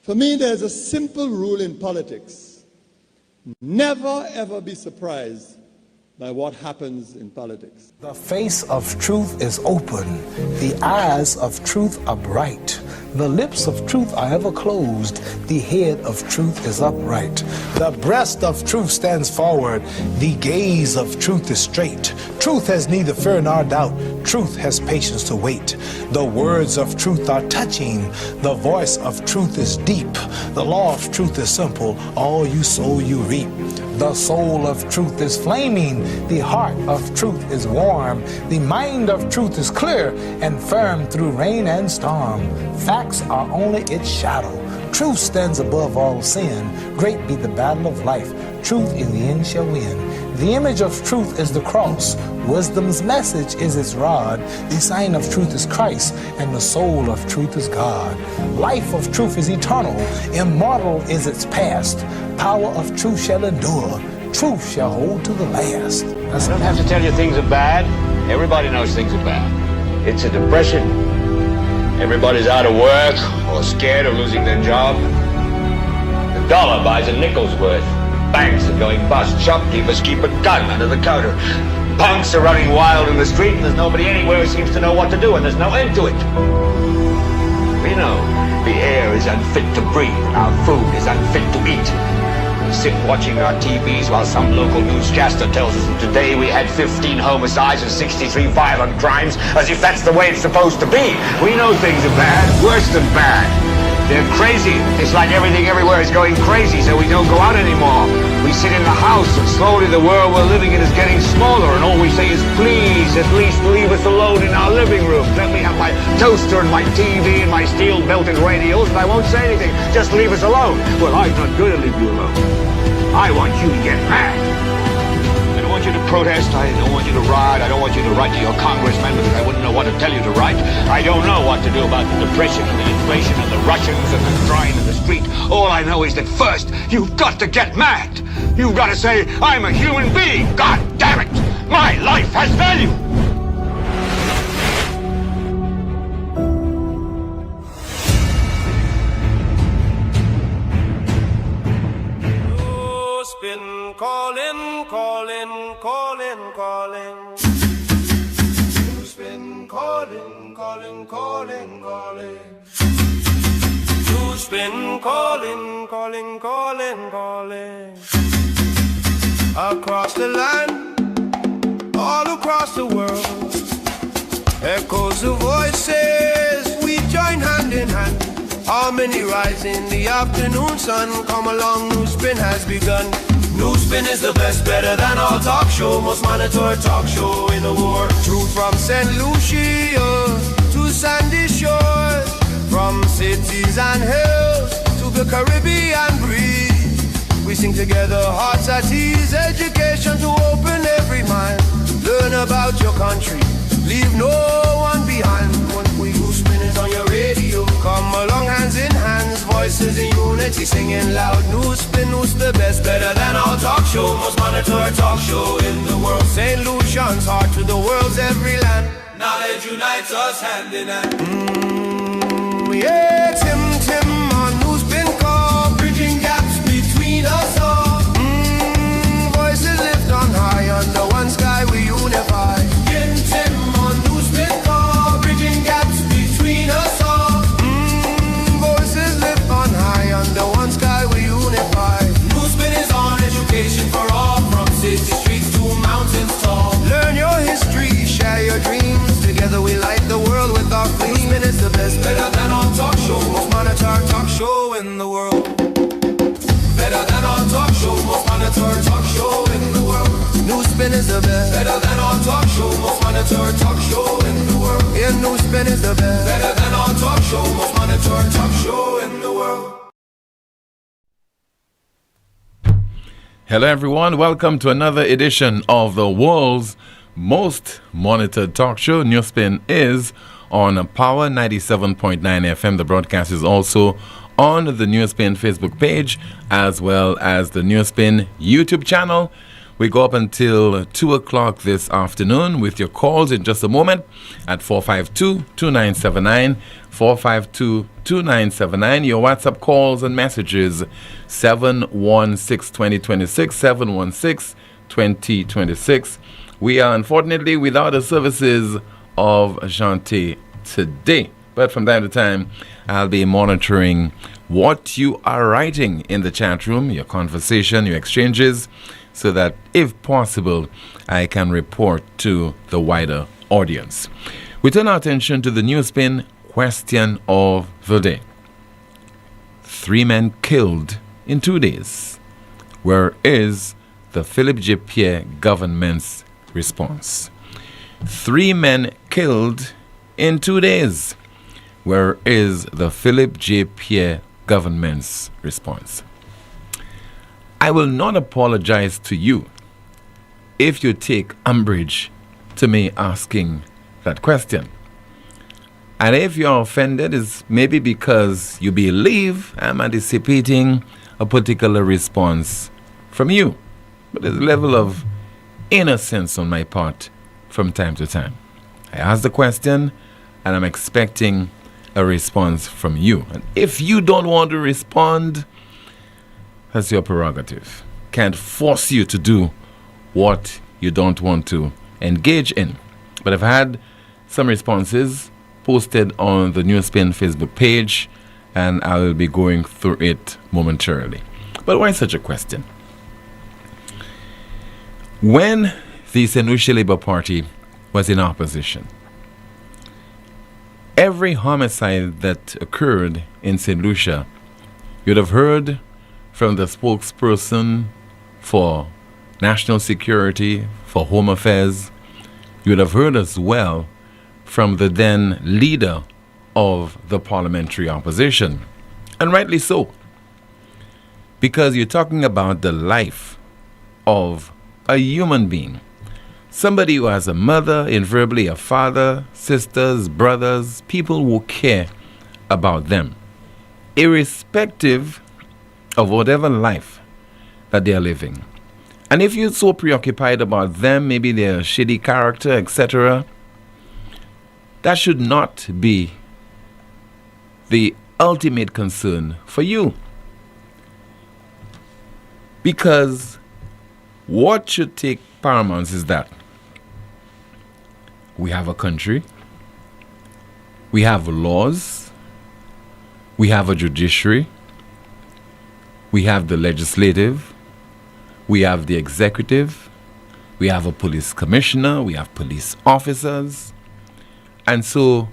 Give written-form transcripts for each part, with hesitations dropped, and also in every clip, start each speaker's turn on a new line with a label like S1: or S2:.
S1: For me, there's a simple rule in politics. Never, ever be surprised by what happens in politics.
S2: The face of truth is open. The eyes of truth are bright. The lips of truth are ever closed. The head of truth is upright. The breast of truth stands forward. The gaze of truth is straight. Truth has neither fear nor doubt. Truth has patience to wait. The words of truth are touching. The voice of truth is deep. The law of truth is simple. All you sow, you reap. The soul of truth is flaming. The heart of truth is warm. The mind of truth is clear and firm through rain and storm. Facts are only its shadow. Truth stands above all sin. Great be the battle of life. Truth in the end shall win. The image of truth is the cross. Wisdom's message is its rod. The sign of truth is Christ, and the soul of truth is God. Life of truth is eternal. Immortal is its past. Power of truth shall endure. Truth shall hold to the last.
S3: I don't have to tell you things are bad. Everybody knows things are bad. It's a depression. Everybody's out of work or scared of losing their job. The dollar buys a nickel's worth. Banks are going bust. Shopkeepers keep a gun under the counter. Punks are running wild in the street, and there's nobody anywhere who seems to know what to do, and there's no end to it. We know the air is unfit to breathe, and our food is unfit to eat. We sit watching our TVs while some local newscaster tells us that today we had 15 homicides and 63 violent crimes, as if that's the way it's supposed to be. We know things are bad, worse than bad. They're crazy. It's like everything everywhere is going crazy, so we don't go out anymore. We sit in the house, and slowly the world we're living in is getting smaller, and all we say is, please, at least leave us alone in our living room. Let me have my toaster and my TV and my steel-belted radios, and I won't say anything. Just leave us alone. Well, I'm not going to leave you alone. I want you to get mad. I don't want you to protest. I don't want you to riot. I don't want you to write to your congressman because I wouldn't know what to tell you to write. I don't know what to do about the depression and the inflation and the Russians and the crying in the street. All I know is that first, you've got to get mad. You've got to say, I'm a human being. God damn it. My life has value.
S4: NewsSpin calling, calling, calling, calling. NewsSpin calling, calling, calling, calling. NewsSpin calling, calling, calling, calling. Across the land, all across the world, echoes of voices, we join hand in hand. Harmony rise in the afternoon sun. Come along, NewsSpin has begun. NewsSpin is the best, better than all talk show, most monitored talk show in the world. Truth from St. Lucia to sandy shores, from cities and hills to the Caribbean breeze. We sing together, hearts at ease, education to open every mind. Learn about your country, leave no one behind. When we NewsSpin is on your radio, come along hands in hands, voices in unity, singing loud. NewsSpin, News the best, better than all talk show, most monitored talk show in the world. St. Lucian's heart to the world's every land. Knowledge unites us hand in hand. Yeah, Tim on NewsSpin call, bridging gaps between us all. Voices lift on high, under one sky we unify. Tim on NewsSpin call, bridging gaps between us all. Voices lift on high, under one sky we unify. NewsSpin is on education for all, from city streets to mountains tall. Learn your history, share your dreams. Together we light the world with our flame. NewsSpin is the best, better than all talk show, most monitored talk show in the world. Better than all talk show, most monitored talk show in the world. NewsSpin is the best, better than all talk show, most monitored talk show in the world. Yeah, NewsSpin is the best, better than all talk show, most monitored talk show in the world.
S5: Hello everyone, welcome to another edition of the world's most monitored talk show. NewsSpin is on Power 97.9 FM. The broadcast is also on the NewsSpin Facebook page as well as the NewsSpin YouTube channel. We go up until 2 o'clock this afternoon with your calls in just a moment at 452-2979, 452-2979. Your WhatsApp calls and messages 716-2026, 716-2026. We are unfortunately without the services of Jante today, but from time to time I'll be monitoring what you are writing in the chat room, your conversation, your exchanges, so that if possible I can report to the wider audience. We turn our attention to the NewsSpin question of the day. 3 men killed in 2 days. Where is the Philip J. Pierre government's response? 3 men killed in 2 days. Where is the Philip J. Pierre government's response? I will not apologize to you if you take umbrage to me asking that question. And if you're offended, it's maybe because you believe I'm anticipating a particular response from you. But there's a level of innocence on my part from time to time. I ask the question and I'm expecting a response from you. And if you don't want to respond, that's your prerogative. Can't force you to do what you don't want to engage in. But I've had some responses posted on the NewsSpin Facebook page, and I will be going through it momentarily. But why such a question? When the St. Lucia Labour Party was in opposition, every homicide that occurred in St. Lucia, you'd have heard from the spokesperson for national security, for home affairs. You would have heard as well from the then leader of the parliamentary opposition. And rightly so. Because you're talking about the life of a human being. Somebody who has a mother, invariably a father, sisters, brothers, people who care about them, irrespective of whatever life that they are living. And if you're so preoccupied about them, maybe their shitty character, etc., that should not be the ultimate concern for you. Because what should take paramount is that we have a country, we have laws, we have a judiciary, we have the legislative, we have the executive, we have a police commissioner, we have police officers. And so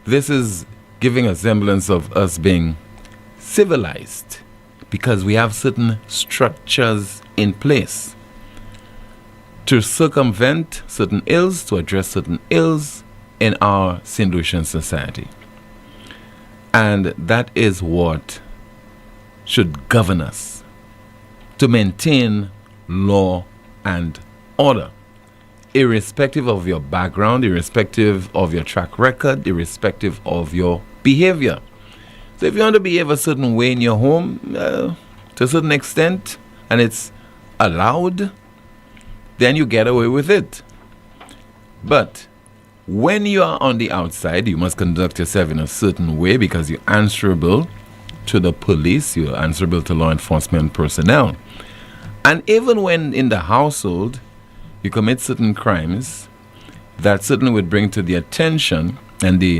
S5: this is giving a semblance of us being civilized because we have certain structures in place to circumvent certain ills, to address certain ills in our St. Lucian society. And that is what should govern us, to maintain law and order, irrespective of your background, irrespective of your track record, irrespective of your behavior. So if you want to behave a certain way in your home, to a certain extent, and it's allowed, then you get away with it. But when you are on the outside, you must conduct yourself in a certain way because you're answerable to the police, you're answerable to law enforcement personnel. And even when in the household, you commit certain crimes that certainly would bring to the attention and the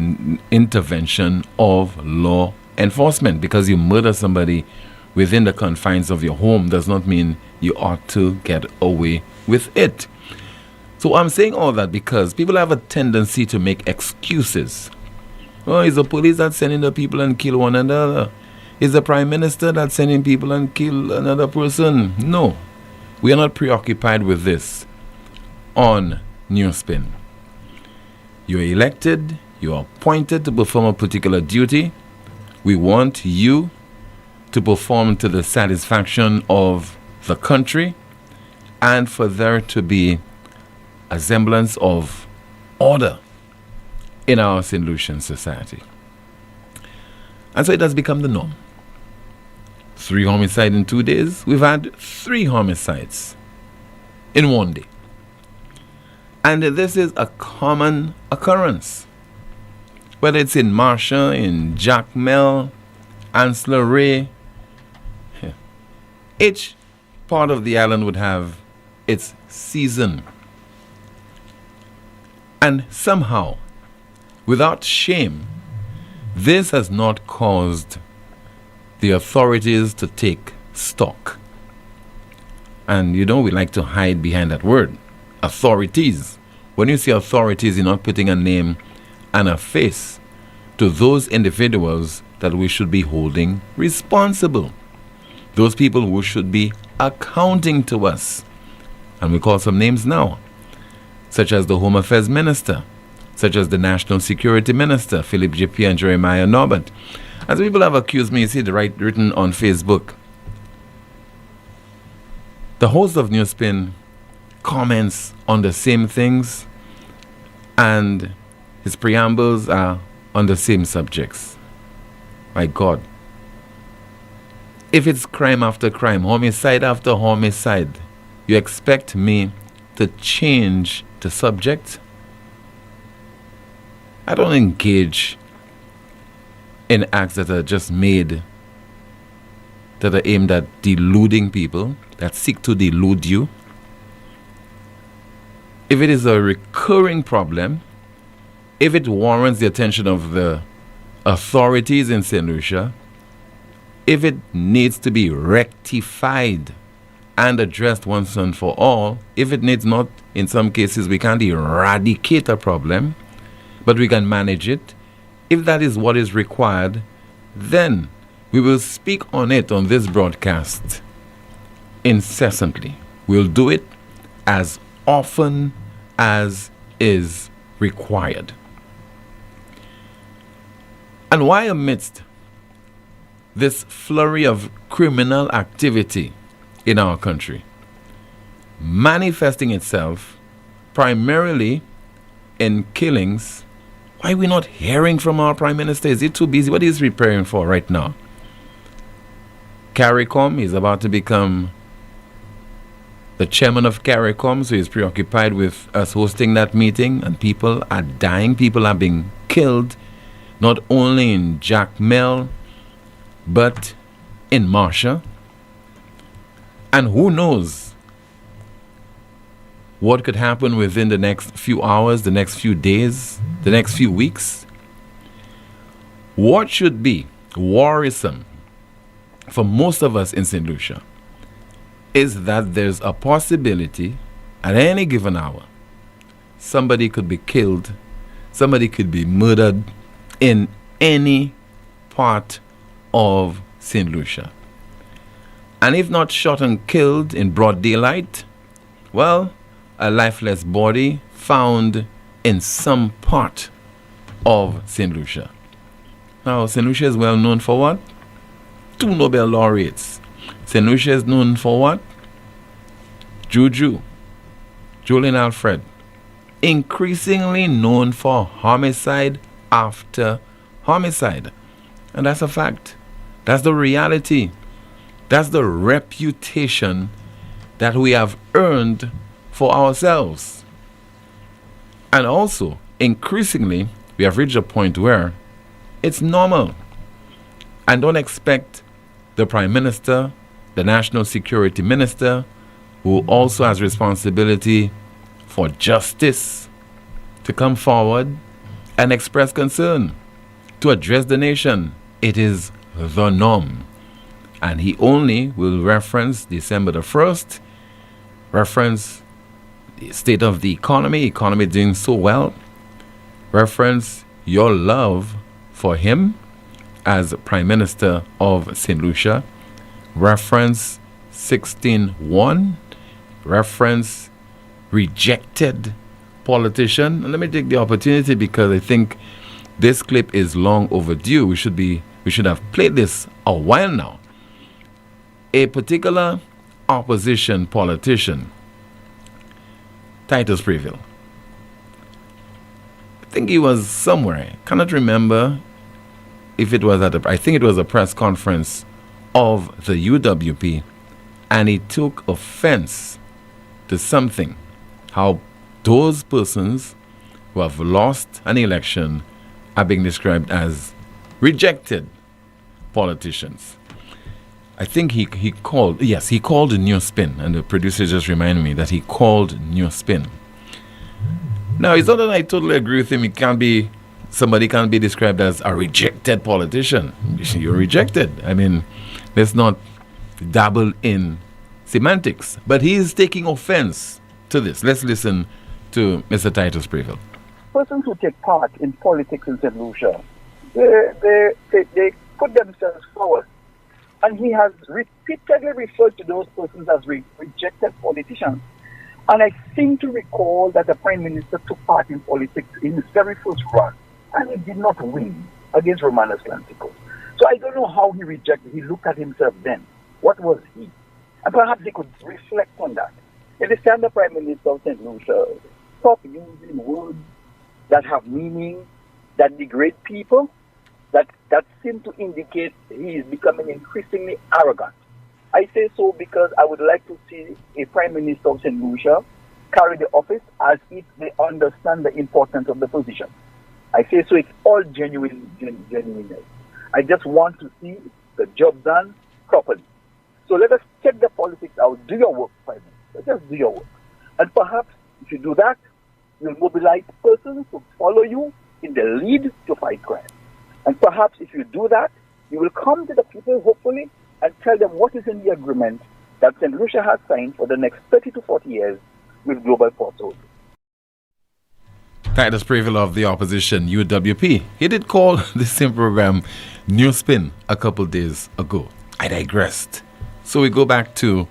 S5: intervention of law enforcement. Because you murder somebody within the confines of your home does not mean you ought to get away with it. So I'm saying all that because people have a tendency to make excuses. Oh, it's the police that's sending the people and kill one another. Is the Prime Minister that's sending people and kill another person? No, we are not preoccupied with this on NewsSpin. You're elected, you're appointed to perform a particular duty. We want you to perform to the satisfaction of the country and for there to be a semblance of order in our St. Lucian society. And so it has become the norm. 3 homicides in 2 days. We've had 3 homicides in one day. And this is a common occurrence. Whether it's in Marcia, in Jacmel, Ancillary, each part of the island would have its season. And somehow, without shame, this has not caused the authorities to take stock. And we like to hide behind that word, authorities. When you say authorities, you're not putting a name and a face to those individuals that we should be holding responsible. Those people who should be accounting to us. And we call some names now, such as the Home Affairs Minister, such as the National Security Minister, Philip J.P. and Jeremiah Norbert. As people have accused me, you see the right written on Facebook. The host of NewsSpin comments on the same things, and his preambles are on the same subjects. My God. If it's crime after crime, homicide after homicide, you expect me to change the subject? I don't engage in acts that are just made, that are aimed at deluding people, that seek to delude you. If it is a recurring problem, if it warrants the attention of the authorities in St. Lucia, if it needs to be rectified and addressed once and for all, if it needs not, in some cases, we can't eradicate a problem, but we can manage it. If that is what is required, then we will speak on it on this broadcast incessantly. We'll do it as often as is required. And why amidst this flurry of criminal activity in our country, manifesting itself primarily in killings, why are we not hearing from our Prime Minister? Is he too busy? What is he preparing for right now? CARICOM is about to become the chairman of CARICOM, so he's preoccupied with us hosting that meeting, and people are dying, people are being killed, not only in Jacmel, but in Marcia. And who knows what could happen within the next few hours, the next few days, the next few weeks. What should be worrisome for most of us in St. Lucia is that there's a possibility at any given hour somebody could be killed, somebody could be murdered in any part of St. Lucia. And if not shot and killed in broad daylight, well, a lifeless body found in some part of St. Lucia. Now, St. Lucia is well known for what? 2 Nobel laureates. St. Lucia is known for what? Julian Alfred. Increasingly known for homicide after homicide. And that's a fact. That's the reality. That's the reputation that we have earned for ourselves. And also, increasingly, we have reached a point where it's normal. And don't expect the Prime Minister, the National Security Minister, who also has responsibility for justice, to come forward and express concern, to address the nation. It is the norm. And he only will reference December the 1st, reference the state of the economy doing so well, reference your love for him as Prime Minister of St. Lucia, reference 16-1, reference rejected politician. And let me take the opportunity, because I think this clip is long overdue. We should have played this a while now. A particular opposition politician, Titus Previll, I think he was somewhere, I cannot remember if it was I think it was a press conference of the UWP, and he took offense to something. How those persons who have lost an election are being described as rejected politicians. I think he called NewsSpin, and the producer just reminded me that he called NewsSpin. Now, it's not that I totally agree with him. Somebody can't be described as a rejected politician. You're rejected. I mean, let's not dabble in semantics. But he is taking offense to this. Let's listen to Mr. Titus Prevel.
S6: Persons who take part in politics in St. Lucia, they put themselves forward. And he has repeatedly referred to those persons as rejected politicians. And I seem to recall that the Prime Minister took part in politics in his very first run, and he did not win against Romanus Atlanticus. So I don't know how he rejected. He looked at himself then. What was he? And perhaps he could reflect on that. If the stand the Prime Minister of St. Lucia, stop using words that have meaning, that degrade people, that seem to indicate he is becoming increasingly arrogant. I say so because I would like to see a Prime Minister of St. Lucia carry the office as if they understand the importance of the position. I say so, it's all genuineness. I just want to see the job done properly. So let us check the politics out. Do your work, Prime Minister. Just do your work. And perhaps if you do that, you'll mobilize persons to follow you in the lead to fight crime. And perhaps if you do that, you will come to the people, hopefully, and tell them what is in the agreement that St. Lucia has signed for the next 30 to 40 years with Global Portfolio.
S5: Titus Prevel of the opposition, UWP. He did call the same program NewsSpin a couple days ago. I digressed. So we go back to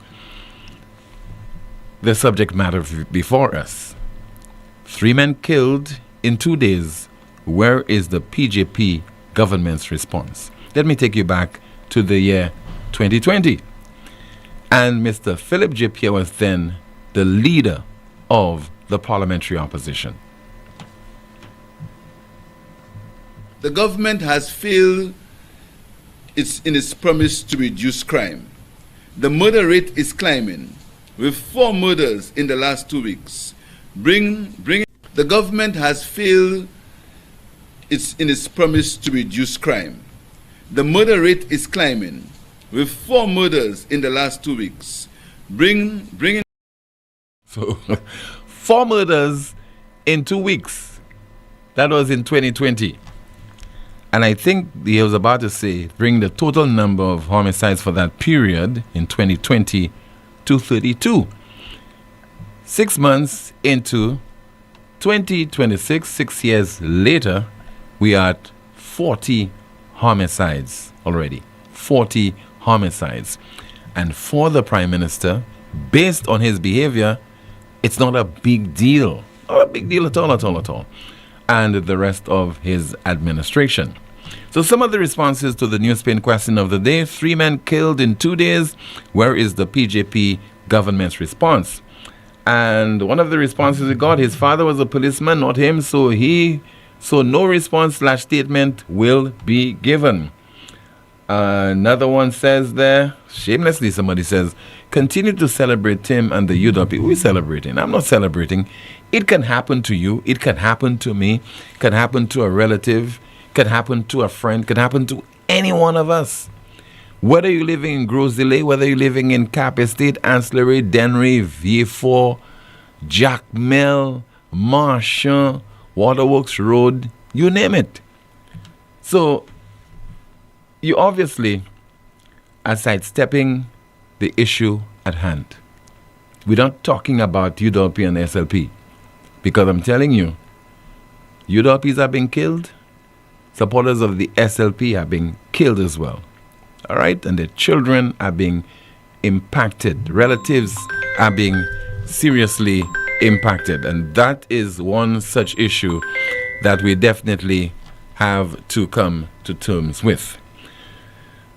S5: the subject matter before us. 3 men killed in 2 days. Where is the PJP government's response? Let me take you back to the year 2020. And Mr. Philip J. Pierre was then the leader of the parliamentary opposition.
S7: The government has failed in its promise to reduce crime. The murder rate is climbing, with 4 murders in the last 2 weeks. The government has failed in its promise to reduce crime. The murder rate is climbing, with 4 murders in the last 2 weeks.
S5: So, 4 murders in 2 weeks. That was in 2020. And I think he was about to say, bring the total number of homicides for that period in 2020 to 32. 6 months into 2026, 6 years later, we are at 40 homicides already. 40 homicides. And for the Prime Minister, based on his behavior, it's not a big deal. Not a big deal at all. And the rest of his administration. So some of the responses to the NewsSpin question of the day: 3 men killed in 2 days. Where is the PJP government's response? And one of the responses we got, his father was a policeman, not him, so no response/statement will be given. Another one says there, shamelessly somebody says, continue to celebrate him and the UWP. We're celebrating. I'm not celebrating. It can happen to you. It can happen to me. It can happen to a relative. It can happen to a friend. It can happen to any one of us. Whether you're living in Gros Islet, whether you're living in Cap Estate, Ancillary, Dennery, Vieux-Fort, Jacmel, Marchand, Waterworks Road, you name it. So, you obviously are sidestepping the issue at hand. We're not talking about UWP and SLP. Because I'm telling you, UWPs are being killed. Supporters of the SLP are being killed as well. All right? And their children are being impacted. Relatives are being seriously impacted. And that is one such issue that we definitely have to come to terms with.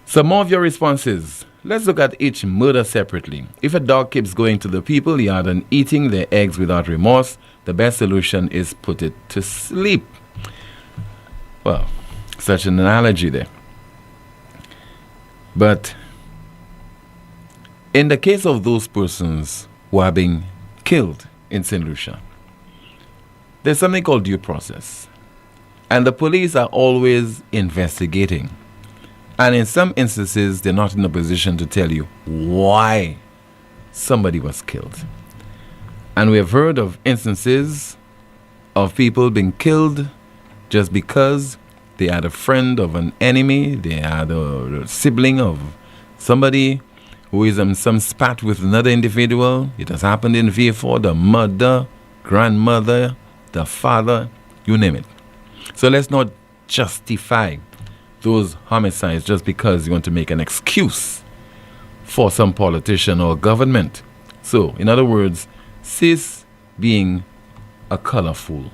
S5: Some more of your responses. Let's look at each murder separately. If a dog keeps going to the people yard and eating their eggs without remorse, the best solution is put it to sleep. Well, such an analogy there. But in the case of those persons who are being killed in St. Lucia, there's something called due process. And the police are always investigating. And in some instances, they're not in a position to tell you why somebody was killed. And we have heard of instances of people being killed just because they had a friend of an enemy, they had a sibling of somebody who is in some spat with another individual. It has happened in V4, the mother, grandmother, the father, you name it. So let's not justify those homicides just because you want to make an excuse for some politician or government. So, in other words, cease being a color fool.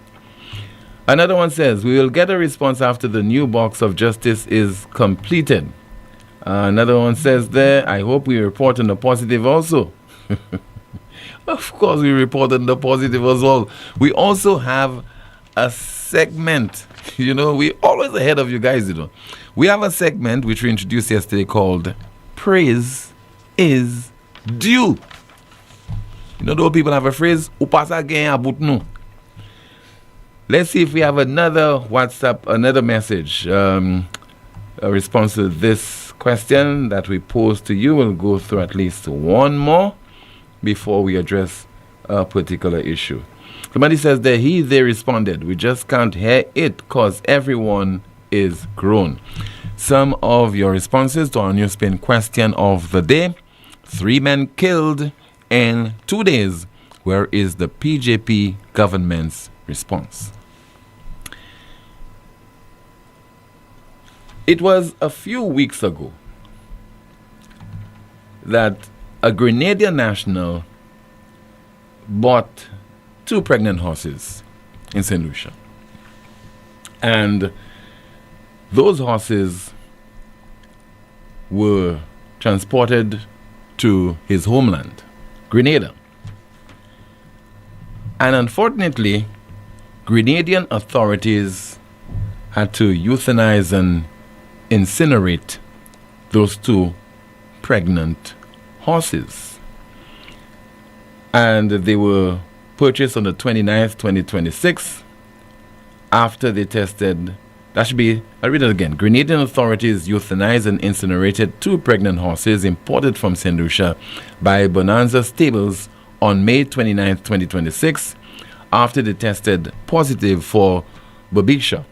S5: Another one says, we will get a response after the new box of justice is completed. Another one says there, I hope we report on the positive also. Of course we report on the positive as well. We also have a segment, we always ahead of you guys, We have a segment which we introduced yesterday called Praise is Due. Those people have a phrase, upasa gen abut nou. Let's see if we have another WhatsApp, another message, a response to this question that we posed to you. We'll go through at least one more before we address a particular issue. Somebody says that they responded. We just can't hear it because everyone is grown. Some of your responses to our NewsSpin question of the day. 3 men killed in 2 days. Where is the PJP government's response? It was a few weeks ago that a Grenadian national bought 2 pregnant horses in St. Lucia. And those horses were transported to his homeland, Grenada. And unfortunately, Grenadian authorities had to euthanize and incinerate those 2 pregnant horses. And they were purchased on the 29th, 2026, after they tested, I'll read it again. Grenadian authorities euthanized and incinerated 2 pregnant horses imported from St. Lucia by Bonanza Stables on May 29th, 2026, after they tested positive for babesia,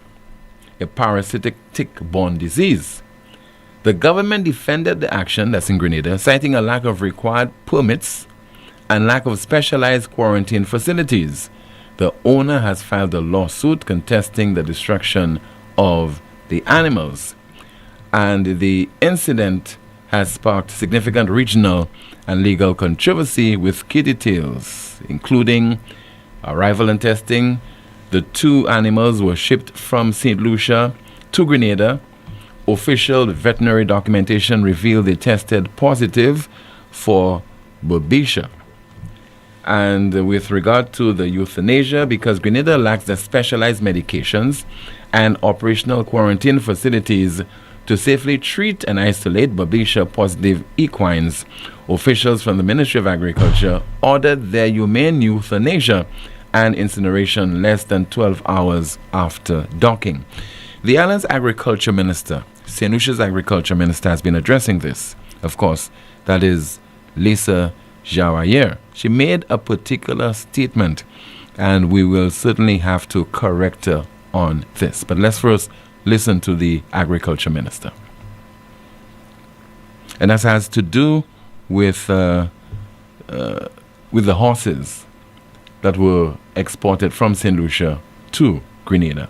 S5: a parasitic tick-borne disease. The government defended the action, that's in Grenada, citing a lack of required permits and lack of specialized quarantine facilities. The owner has filed a lawsuit contesting the destruction of the animals. And the incident has sparked significant regional and legal controversy with key details, including arrival and testing. The 2 animals were shipped from St. Lucia to Grenada. Official veterinary documentation revealed they tested positive for babesia. And with regard to the euthanasia, because Grenada lacks the specialized medications and operational quarantine facilities to safely treat and isolate babesia positive equines, officials from the Ministry of Agriculture ordered their humane euthanasia and incineration less than 12 hours after docking. The island's agriculture minister, St. Lucia's agriculture minister, has been addressing this. Of course, that is Lisa Jawayer. She made a particular statement, and we will certainly have to correct her on this. But let's first listen to the agriculture minister. And that has to do with the horses that were exported from St. Lucia to Grenada.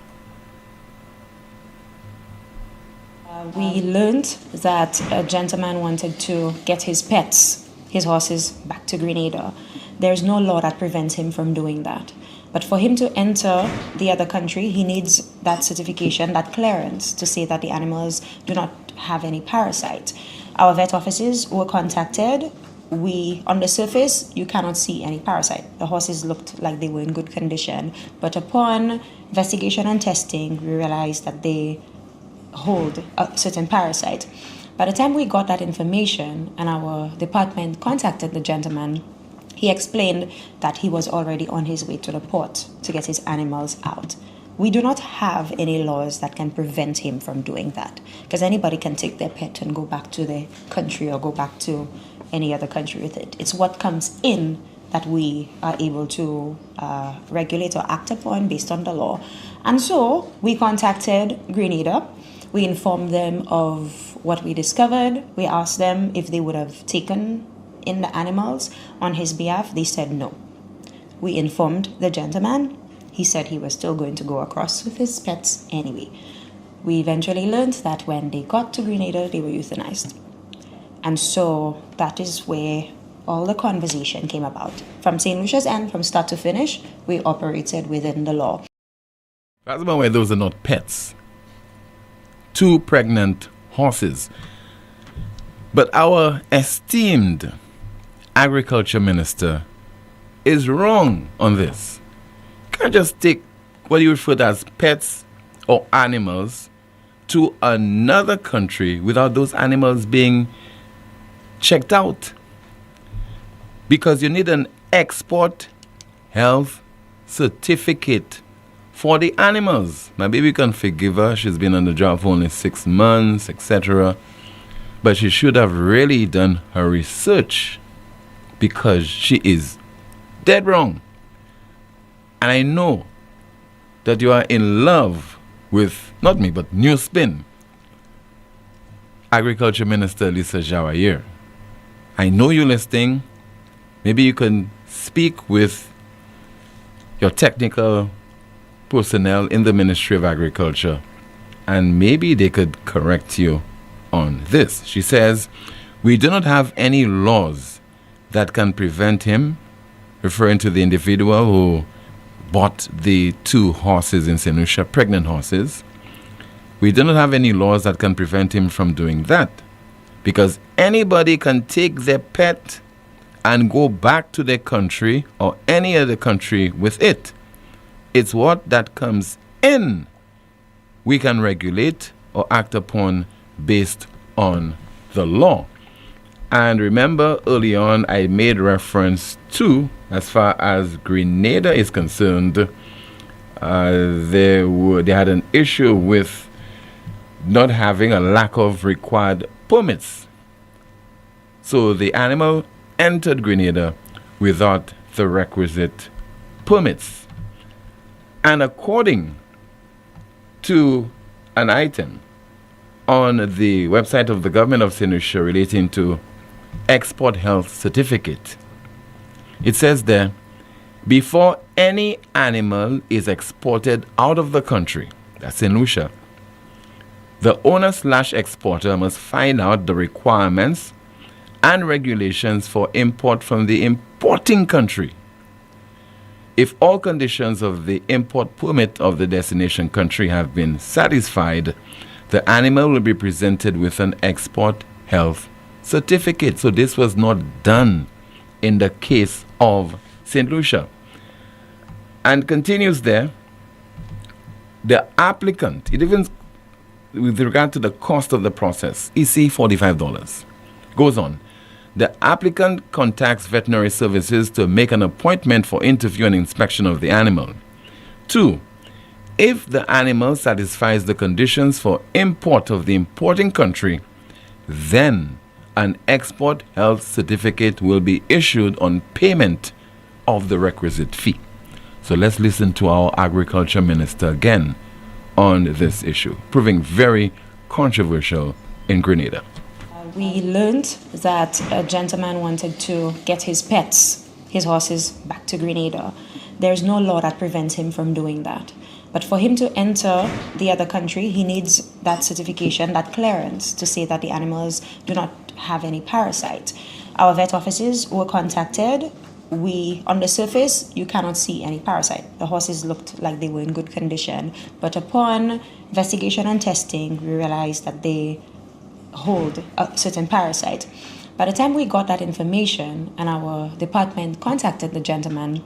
S8: We learned that a gentleman wanted to get his pets, his horses, back to Grenada. There's no law that prevents him from doing that. But for him to enter the other country, he needs that certification, that clearance, to say that the animals do not have any parasite. Our vet offices were contacted. On the surface, you cannot see any parasite. The horses looked like they were in good condition. But upon investigation and testing, we realized that they hold a certain parasite. By the time we got that information and our department contacted the gentleman, He explained that he was already on his way to the port to get his animals out. We do not have any laws that can prevent him from doing that, because anybody can take their pet and go back to their country or go back to any other country with it. It's what comes in that we are able to regulate or act upon based on the law. And so we contacted Grenada. We informed them of what we discovered. We asked them if they would have taken in the animals on his behalf. They said no. We informed the gentleman. He said he was still going to go across with his pets anyway. We eventually learned that when they got to Grenada, they were euthanized. And so that is where all the conversation came about. From St. Lucia's end, from start to finish, we operated within the law.
S5: That's about why those are not pets. 2 pregnant horses. But our esteemed agriculture minister is wrong on this. Can't just take what you refer to as pets or animals to another country without those animals being checked out, because you need an export health certificate for the animals. My baby can forgive her, she's been on the job for only 6 months, etc. But she should have really done her research, because she is dead wrong. And I know that you are in love with, not me, but NewsSpin, Agriculture Minister Lisa Jawair. I know you're listening. Maybe you can speak with your technical personnel in the Ministry of Agriculture, and maybe they could correct you on this. She says, we do not have any laws that can prevent him, referring to the individual who bought the 2 horses in St. Lucia, pregnant horses. We do not have any laws that can prevent him from doing that, because anybody can take their pet and go back to their country or any other country with it. It's what that comes in we can regulate or act upon based on the law. And remember, early on I made reference to, as far as Grenada is concerned, they had an issue with not having a lack of required permits. So the animal entered Grenada without the requisite permits. And according to an item on the website of the government of St. Lucia relating to export health certificate, it says there, before any animal is exported out of the country, that's St. Lucia, the owner/exporter must find out the requirements and regulations for import from the importing country. If all conditions of the import permit of the destination country have been satisfied, the animal will be presented with an export health certificate. So this was not done in the case of St. Lucia. And continues there, the applicant, it even with regard to the cost of the process, EC $45. Goes on. The applicant contacts veterinary services to make an appointment for interview and inspection of the animal. 2. If the animal satisfies the conditions for import of the importing country, then an export health certificate will be issued on payment of the requisite fee. So let's listen to our agriculture minister again on this issue, proving very controversial in Grenada.
S8: We learned that a gentleman wanted to get his pets, his horses, back to Grenada. There's no law that prevents him from doing that. But for him to enter the other country, he needs that certification, that clearance to say that the animals do not have any parasite. Our vet offices were contacted. On the surface, you cannot see any parasite. The horses looked like they were in good condition. But upon investigation and testing, we realized that they hold a certain parasite. By the time we got that information and our department contacted the gentleman,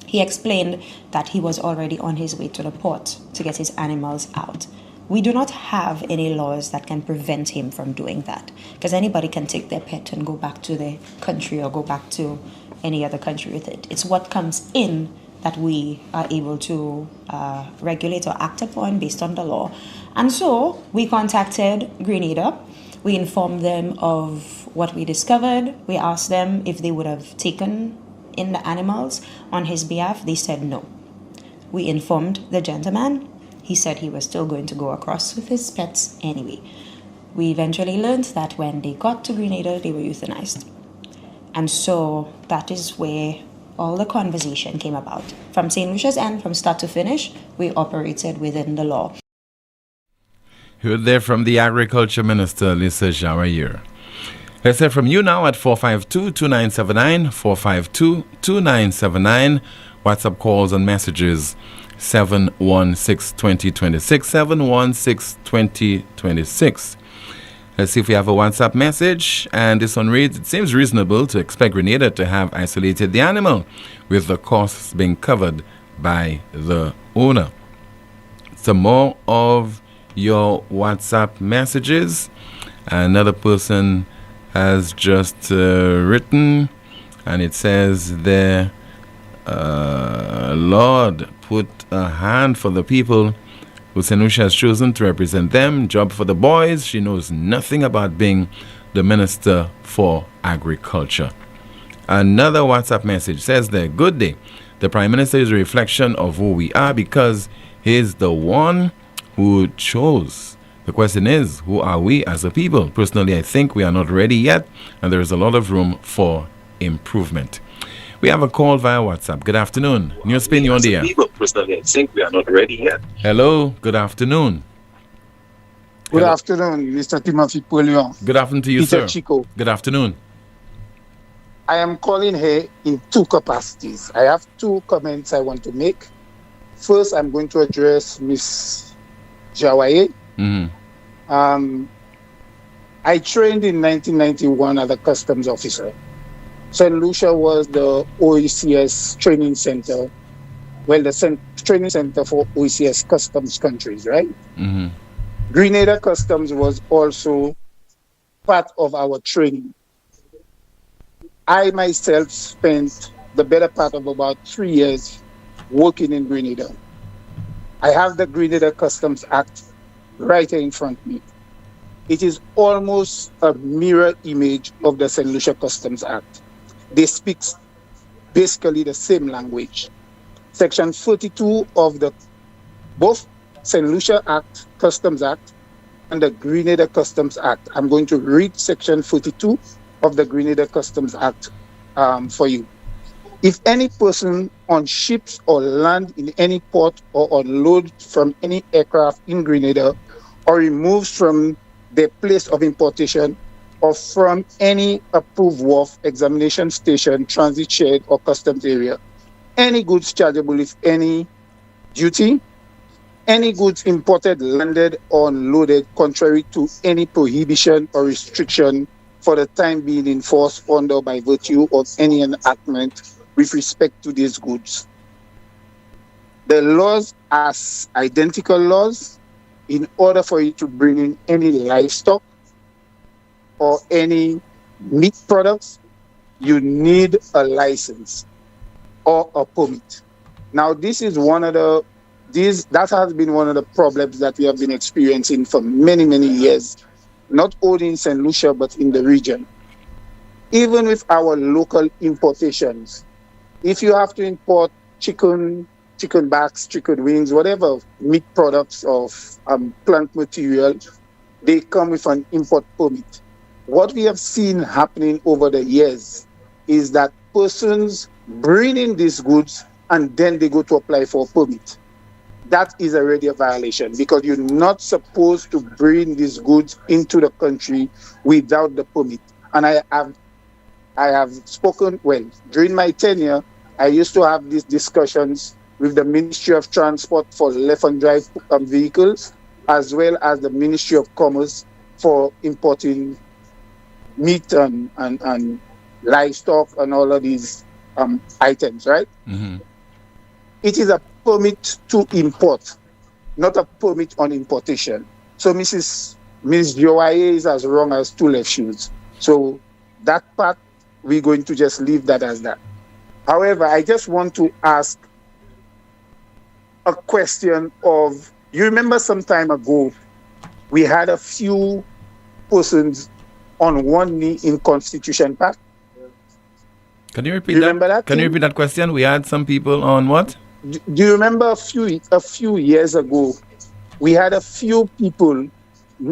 S8: he explained that he was already on his way to the port to get his animals out. We do not have any laws that can prevent him from doing that, because anybody can take their pet and go back to their country or go back to any other country with it. It's what comes in that we are able to regulate or act upon based on the law. And so we contacted Grenada. We informed them of what we discovered. We asked them if they would have taken in the animals on his behalf. They said no. We informed the gentleman. He said he was still going to go across with his pets anyway. We eventually learned that when they got to Grenada, they were euthanized. And so that is where all the conversation came about. From St. Lucia's end, from start to finish, we operated within the law.
S5: Heard there from the Agriculture Minister, Lisa Jawayer. Let's hear from you now at 452-2979, 452-2979. WhatsApp calls and messages 716-2026, 716-2026. Let's see if we have a WhatsApp message. And this one reads, it seems reasonable to expect Grenada to have isolated the animal, with the costs being covered by the owner. Some more of your WhatsApp messages. Another person has just written, and it says there, Lord, put a hand for the people who St. Lucia has chosen to represent them. Job for the boys. She knows nothing about being the Minister for Agriculture. Another WhatsApp message says there, good day. The Prime Minister is a reflection of who we are because he is the one who chose. The question is, who are we as a people? Personally, I think we are not ready yet, and there is a lot of room for improvement. We have a call via WhatsApp. Good afternoon. NewsSpin, you're on the air.
S9: Personally, I think we are not ready yet.
S5: Hello. Good afternoon.
S10: Good afternoon, Mr. Timothy Poleon.
S5: Good afternoon to you,
S10: Peter
S5: sir.
S10: Chico.
S5: Good afternoon.
S10: I am calling here in two capacities. I have two comments I want to make. First, I'm going to address Ms. Jawaye. I trained in 1991 as a customs officer. St. Lucia was the OECS training center, the training center for OECS customs countries, right? Grenada Customs was also part of our training. I myself spent the better part of about 3 years working in Grenada. I have the Grenada Customs Act right here in front of me. It is almost a mirror image of the St. Lucia Customs Act. They speak basically the same language. Section 42 of both St. Lucia Act, Customs Act, and the Grenada Customs Act. I'm going to read Section 42 of the Grenada Customs Act for you. If any person on ships or land in any port or unload from any aircraft in Grenada or removes from their place of importation or from any approved wharf, examination station, transit shed, or customs area, any goods chargeable with any duty, any goods imported, landed, or unloaded contrary to any prohibition or restriction for the time being in force under by virtue of any enactment with respect to these goods. The laws are identical laws. In order for you to bring in any livestock or any meat products, you need a license or a permit. Now, that has been one of the problems that we have been experiencing for many, many years, not only in St. Lucia, but in the region. Even with our local importations, if you have to import chicken backs, chicken wings, whatever meat products of plant material, they come with an import permit. What we have seen happening over the years is that persons bring in these goods and then they go to apply for a permit. That is already a violation because you're not supposed to bring these goods into the country without the permit. And I have spoken, during my tenure, I used to have these discussions with the Ministry of Transport for left and drive vehicles, as well as the Ministry of Commerce for importing meat and livestock and all of these items, right? It is a permit to import, not a permit on importation. So Ms. Joaye is as wrong as two left shoes. So that part, we're going to just leave that as that. However, I just want to ask a question of, you remember some time ago, we had a few persons on one knee in Constitution Park?
S5: Can you repeat
S10: Remember that?
S5: Can you repeat that question? We had some people on what?
S10: Do you remember a few years ago, we had a few people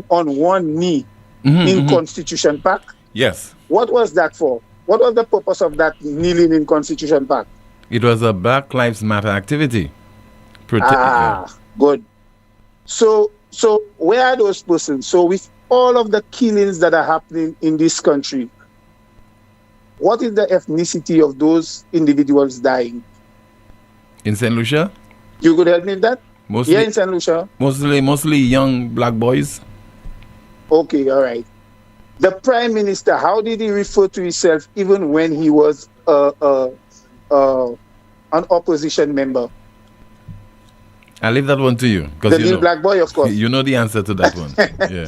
S10: on one knee in Constitution Park?
S5: Yes.
S10: What was that for? What was the purpose of that kneeling in Constitution Park?
S5: It was a Black Lives Matter activity.
S10: Good. So where are those persons? So with all of the killings that are happening in this country, what is the ethnicity of those individuals dying?
S5: In St. Lucia?
S10: You could help me with that?
S5: Mostly,
S10: in St. Lucia.
S5: Mostly young black boys.
S10: Okay, all right. The Prime Minister, how did he refer to himself even when he was an opposition member?
S5: I'll leave that one to you.
S10: The little black boy, of course.
S5: You know the answer to that one. Yeah.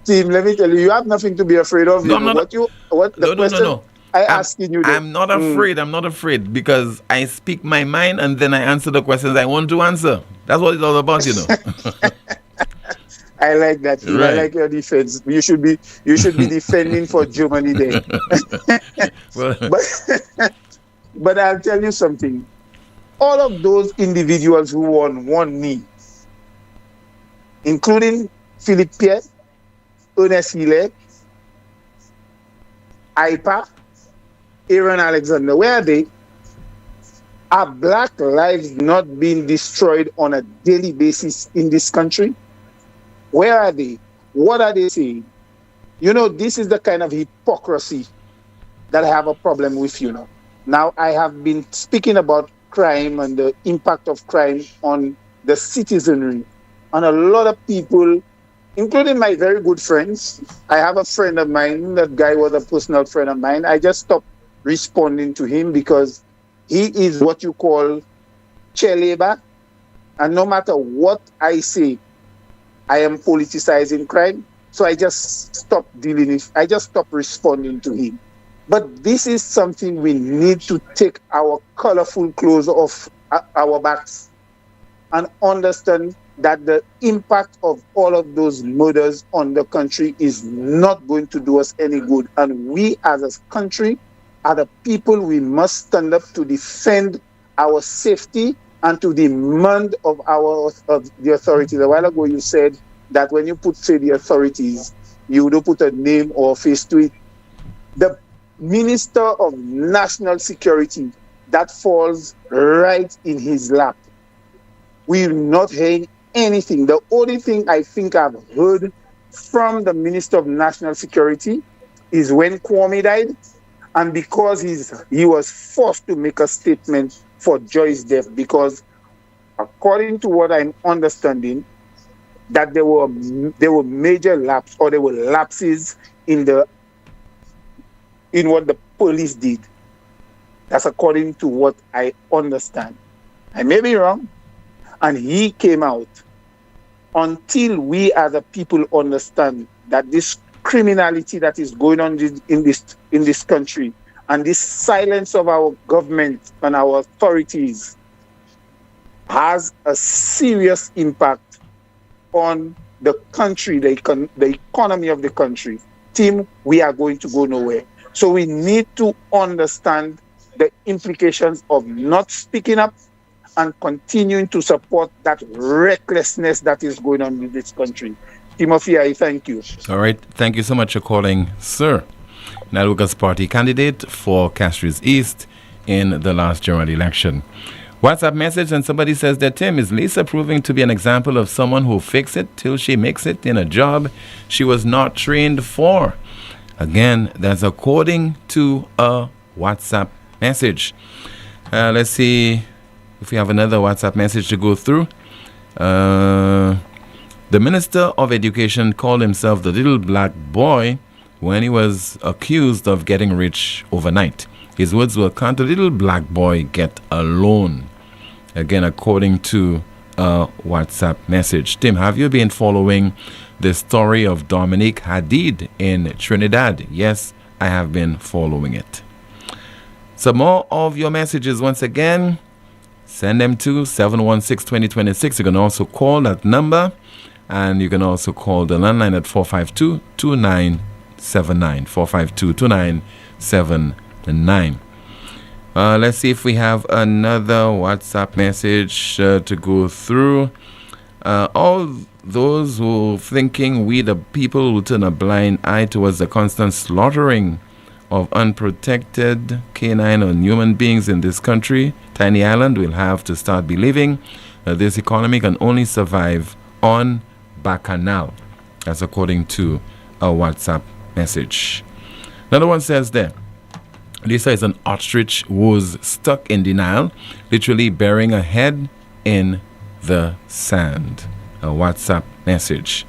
S10: Team, let me tell you, you have nothing to be afraid of.
S5: No,
S10: No.
S5: I'm not afraid. I'm not afraid because I speak my mind and then I answer the questions I want to answer. That's what it's all about, you know.
S10: I like that. Right. I like your defense. You should be defending for Germany there. But I'll tell you something. All of those individuals who were on one knee, including Philip Pierre, Ernest Hille, IPA, Aaron Alexander, where are they? Are black lives not being destroyed on a daily basis in this country? Where are they? What are they saying? You know, this is the kind of hypocrisy that I have a problem with, you know. Now, I have been speaking about crime and the impact of crime on the citizenry. And a lot of people, including my very good friends, I have a friend of mine, that guy was a personal friend of mine. I just stopped responding to him because he is what you call chair labor. And no matter what I say, I am politicizing crime. So I just stopped responding to him. But this is something we need to take our colorful clothes off our backs and understand that the impact of all of those murders on the country is not going to do us any good. And we as a country are the people we must stand up to defend our safety and to demand of the authorities. A while ago you said that when you say the authorities, you don't put a name or face to it. The Minister of National Security, that falls right in his lap. We're not hearing anything. The only thing I think I've heard from the Minister of National Security is when Kwame died, and because he was forced to make a statement for Joy's death, because according to what I'm understanding, that there were major lapses in what the police did. That's according to what I understand. I may be wrong. And he came out. Until we as a people understand that this criminality that is going on in this country and this silence of our government and our authorities has a serious impact on the country, the economy of the country, team, we are going to go nowhere. So we need to understand the implications of not speaking up and continuing to support that recklessness that is going on in this country. Timothy, I thank you.
S5: All right. Thank you so much for calling, sir. Naluka's party candidate for Castries East in the last general election. WhatsApp message, and somebody says that Tim, is Lisa proving to be an example of someone who fakes it till she makes it in a job she was not trained for? Again, that's according to a WhatsApp message. Let's see if we have another WhatsApp message to go through. The Minister of Education called himself the little black boy when he was accused of getting rich overnight. His words were, "Can't a little black boy get a loan?" Again, according to a WhatsApp message. Tim, have you been following the story of Dominique Hadid in Trinidad? Yes, I have been following it. Some more of your messages once again. Send them to 716-2026. You can also call that number, and you can also call the landline at 452-2979. 452-2979. Let's see if we have another WhatsApp message to go through. All those who are thinking we the people will turn a blind eye towards the constant slaughtering of unprotected canine or human beings in this country, tiny island, will have to start believing that this economy can only survive on Bacchanal. That's according to a WhatsApp message. Another one says there, Lisa is an ostrich who's stuck in denial, literally burying her head in the sand. A WhatsApp message.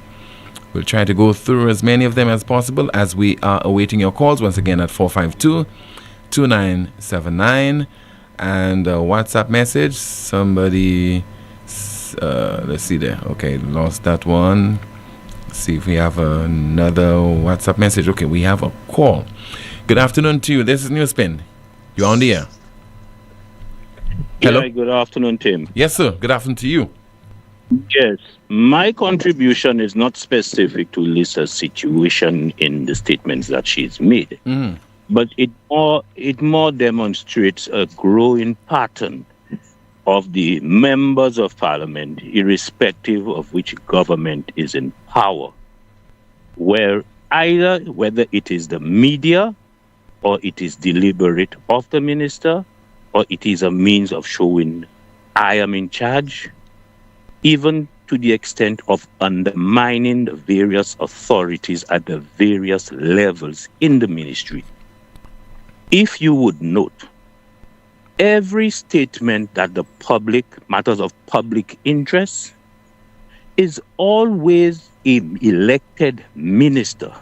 S5: We'll try to go through as many of them as possible as we are awaiting your calls once again at 452-2979. And a WhatsApp message. Somebody, let's see there. Okay, lost that one. Let's see if we have another WhatsApp message. Okay, we have a call. Good afternoon to you. This is NewsSpin. You're on the air. Hello.
S11: Yeah, good afternoon, Tim.
S5: Yes, sir. Good afternoon to you.
S11: Yes, my contribution is not specific to Lisa's situation in the statements that she's made, but it more demonstrates a growing pattern of the members of parliament, irrespective of which government is in power, whether it is the media or it is deliberate of the minister or it is a means of showing I am in charge, even to the extent of undermining the various authorities at the various levels in the ministry. If you would note, every statement that the public, matters of public interest, is always an elected minister,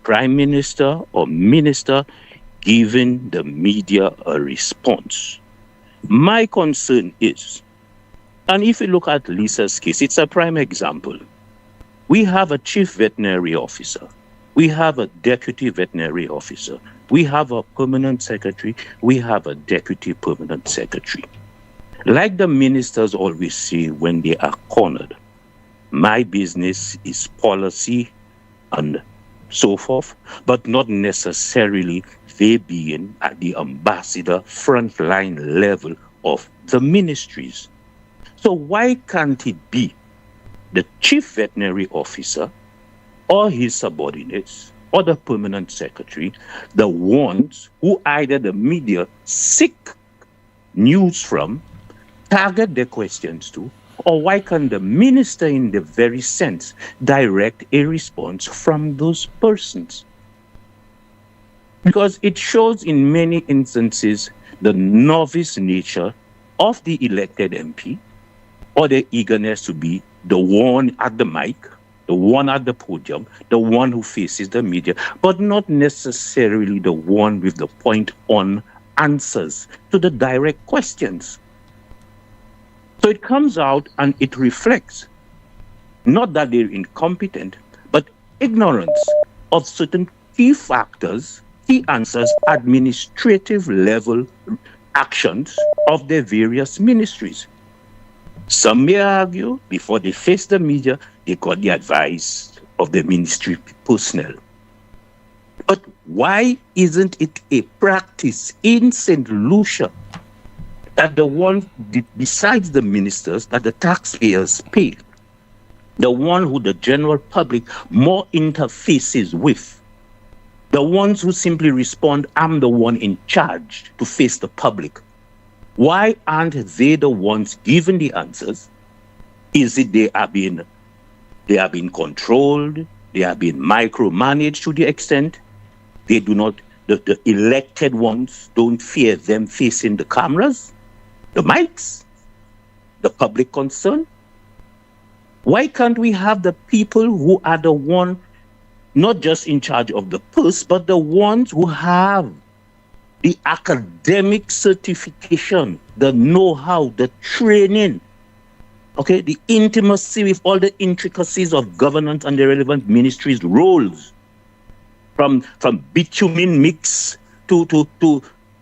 S11: prime minister or minister, giving the media a response. My concern is, and if you look at Lisa's case, it's a prime example. We have a chief veterinary officer. We have a deputy veterinary officer. We have a permanent secretary. We have a deputy permanent secretary. Like the ministers always say when they are cornered, my business is policy and so forth, but not necessarily they being at the ambassador frontline level of the ministries. So why can't it be the chief veterinary officer or his subordinates or the permanent secretary, the ones who either the media seek news from, target their questions to, or why can't the minister in the very sense direct a response from those persons? Because it shows in many instances the novice nature of the elected MP, or the eagerness to be the one at the mic, the one at the podium, the one who faces the media, but not necessarily the one with the point-on answers to the direct questions. So it comes out and it reflects not that they're incompetent, but ignorance of certain key factors, key answers, administrative level actions of their various ministries. Some may argue, before they face the media, they got the advice of the ministry personnel. But why isn't it a practice in St. Lucia that the one, besides the ministers, that the taxpayers pay, the one who the general public more interfaces with, the ones who simply respond, I'm the one in charge to face the public? Why aren't they the ones giving the answers? Is it they are being controlled, they are being micromanaged to the extent they do not, the elected ones don't fear them facing the cameras, the mics, the public concern? Why can't we have the people who are the one not just in charge of the purse, but the ones who have the academic certification, the know-how, the training, okay, the intimacy with all the intricacies of governance and the relevant ministries' roles, from bitumen mix to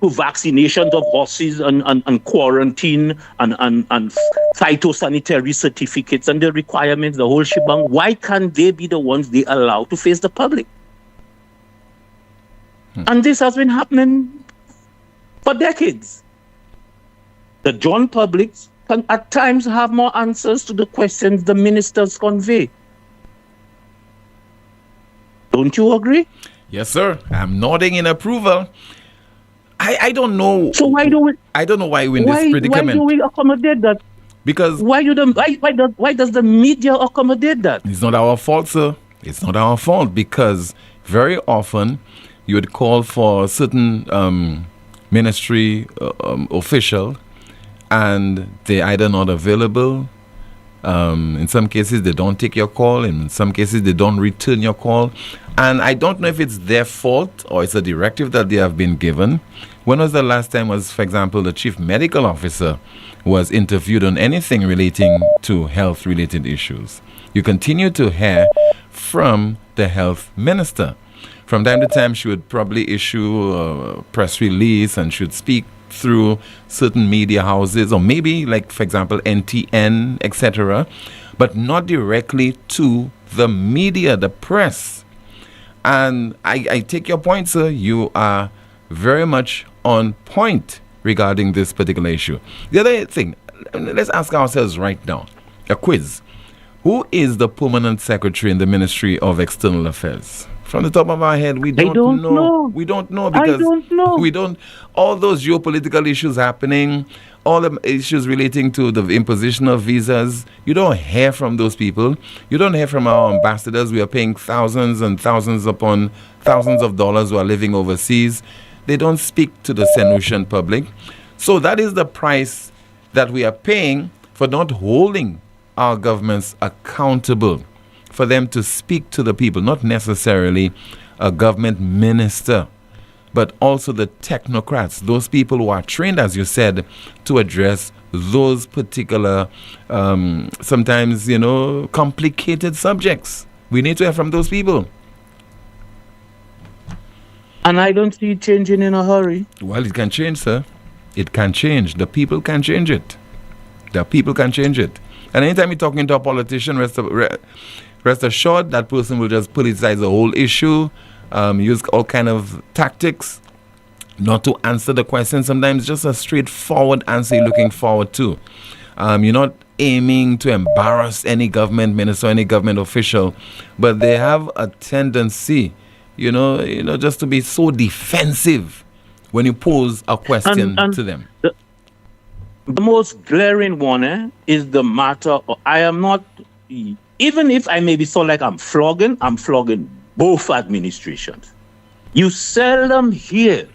S11: to vaccinations of horses and quarantine and phytosanitary certificates and the requirements, the whole shebang, why can't they be the ones they allow to face the public? And this has been happening for decades. The John public can at times have more answers to the questions the ministers convey. Don't you agree?
S5: Yes, sir. I'm nodding in approval. I don't know.
S11: So why do we?
S5: I don't know why we're in this predicament.
S11: Why do we accommodate that?
S5: Because
S11: why does the media accommodate that?
S5: It's not our fault, sir. It's not our fault, because very often you would call for a certain ministry official, and they're either not available. In some cases, they don't take your call. In some cases, they don't return your call. And I don't know if it's their fault or it's a directive that they have been given. When was the last time for example, the chief medical officer was interviewed on anything relating to health-related issues? You continue to hear from the health minister. From time to time, she would probably issue a press release and should speak through certain media houses, or maybe, like, for example, NTN, etc., but not directly to the media, the press. And I take your point, sir. You are very much on point regarding this particular issue. The other thing, let's ask ourselves right now, a quiz. Who is the permanent secretary in the Ministry of External Affairs? From the top of our head, we don't know. We don't know because
S11: I don't know.
S5: We don't. All those geopolitical issues happening, all the issues relating to the imposition of visas, you don't hear from those people. You don't hear from our ambassadors. We are paying thousands and thousands upon thousands of dollars who are living overseas. They don't speak to the St. Lucian public. So that is the price that we are paying for not holding our governments accountable, for them to speak to the people, not necessarily a government minister, but also the technocrats, those people who are trained, as you said, to address those particular, sometimes, complicated subjects. We need to hear from those people.
S11: And I don't see it changing in a hurry.
S5: Well, it can change, sir. It can change. The people can change it. The people can change it. And anytime you're talking to a politician, rest assured that person will just politicize the whole issue, use all kind of tactics not to answer the question. Sometimes just a straightforward answer you're looking forward to. You're not aiming to embarrass any government minister or any government official, but they have a tendency, just to be so defensive when you pose a question to them.
S11: The most glaring one is the matter of, I am not, even if I maybe so like I'm flogging both administrations. You seldom hear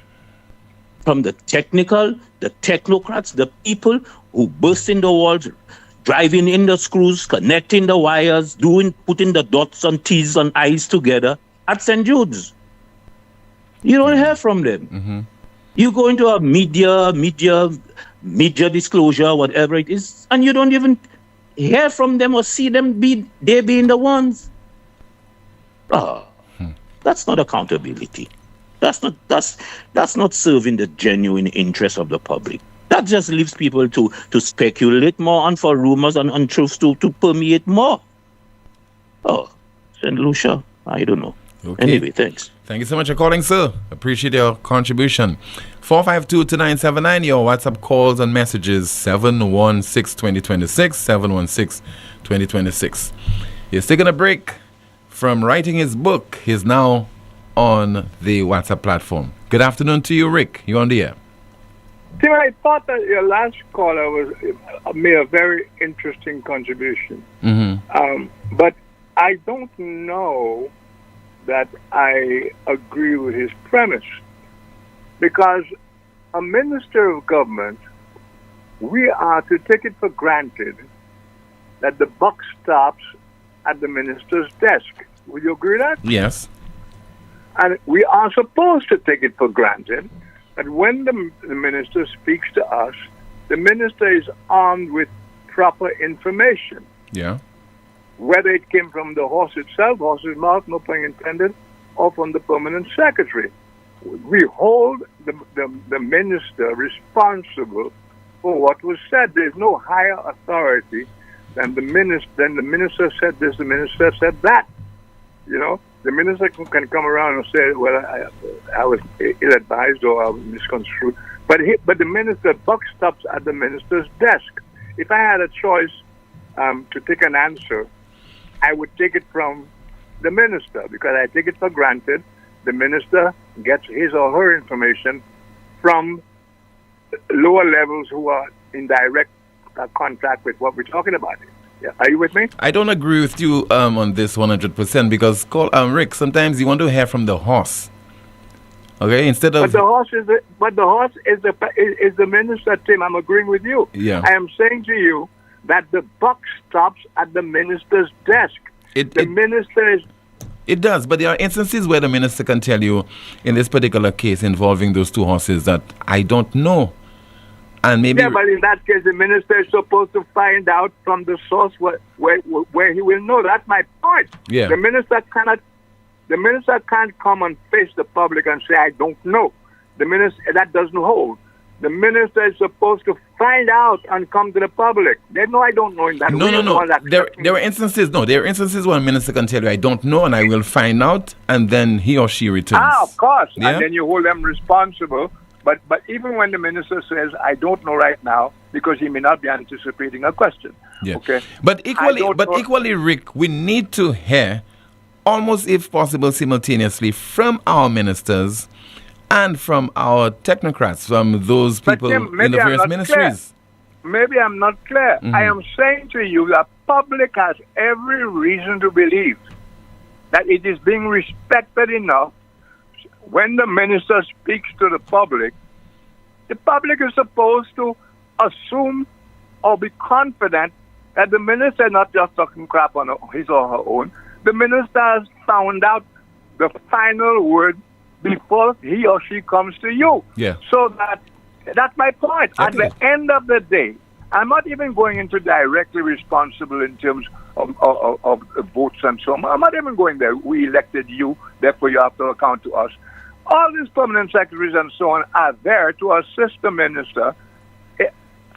S11: from the technocrats, the people who burst in the walls, driving in the screws, connecting the wires, putting the dots and T's and I's together at St. Jude's. You don't hear from them.
S5: Mm-hmm.
S11: You go into a media disclosure, whatever it is, and you don't even hear from them or see them being the ones. That's not accountability. That's not serving the genuine interest of the public. That just leaves people to speculate more and for rumors and untruths to permeate more. St. Lucia, I don't know.
S5: Okay.
S11: Anyway, thanks.
S5: Thank you so much for calling, sir. Appreciate your contribution. 452-2979, your WhatsApp calls and messages, 716-2026, 716-2026. He's taking a break from writing his book. He's now on the WhatsApp platform. Good afternoon to you, Rick. You're on the air.
S12: Tim, I thought that your last caller made a very interesting contribution.
S5: Mm-hmm.
S12: But I don't know that I agree with his premise. Because a minister of government, we are to take it for granted that the buck stops at the minister's desk. Would you agree with that?
S5: Yes.
S12: And we are supposed to take it for granted that when the minister speaks to us, the minister is armed with proper information.
S5: Yeah.
S12: Whether it came from the horse itself, horse's mouth, no pun intended, or from the permanent secretary. we hold the minister responsible for what was said. There's no higher authority than the minister. Then the minister said this, the minister said that. You know, the minister can come around and say, well, I was ill-advised or I was misconstrued. But the minister, buck stops at the minister's desk. If I had a choice to take an answer, I would take it from the minister, because I take it for granted the minister gets his or her information from lower levels who are in direct contact with what we're talking about. Yeah. Are you with me?
S5: I don't agree with you on this 100% because, Rick, sometimes you want to hear from the horse. Okay, instead of...
S12: But the horse is the minister, Tim. I'm agreeing with you.
S5: Yeah.
S12: I am saying to you that the buck stops at the minister's desk. Minister is...
S5: It does, but there are instances where the minister can tell you, in this particular case involving those two horses, that I don't know. And maybe...
S12: Yeah, but in that case, the minister is supposed to find out from the source where he will know. That's my point.
S5: Yeah.
S12: The minister can't come and face the public and say, I don't know. The minister, that doesn't hold. The minister is supposed to find out and come to the public. They know I don't know in that.
S5: No. There are instances where a minister can tell you, I don't know, and I will find out, and then he or she returns.
S12: Of course.
S5: Yeah?
S12: And then you hold them responsible. But even when the minister says, I don't know right now, because he may not be anticipating a question.
S5: Yeah.
S12: Okay.
S5: But equally, Rick, we need to hear, almost if possible simultaneously, from our ministers and from our technocrats, from those people
S12: Tim,
S5: in the various ministries.
S12: Maybe I'm not clear.
S5: Mm-hmm.
S12: I am saying to you that public has every reason to believe that it is being respected enough. When the minister speaks to the public is supposed to assume or be confident that the minister is not just talking crap on his or her own. The minister has found out the final word before he or she comes to you.
S5: Yeah.
S12: So that's my point. Okay. At the end of the day, I'm not even going into directly responsible in terms of votes and so on. I'm not even going there. We elected you, therefore you have to account to us. All these permanent secretaries and so on are there to assist the minister.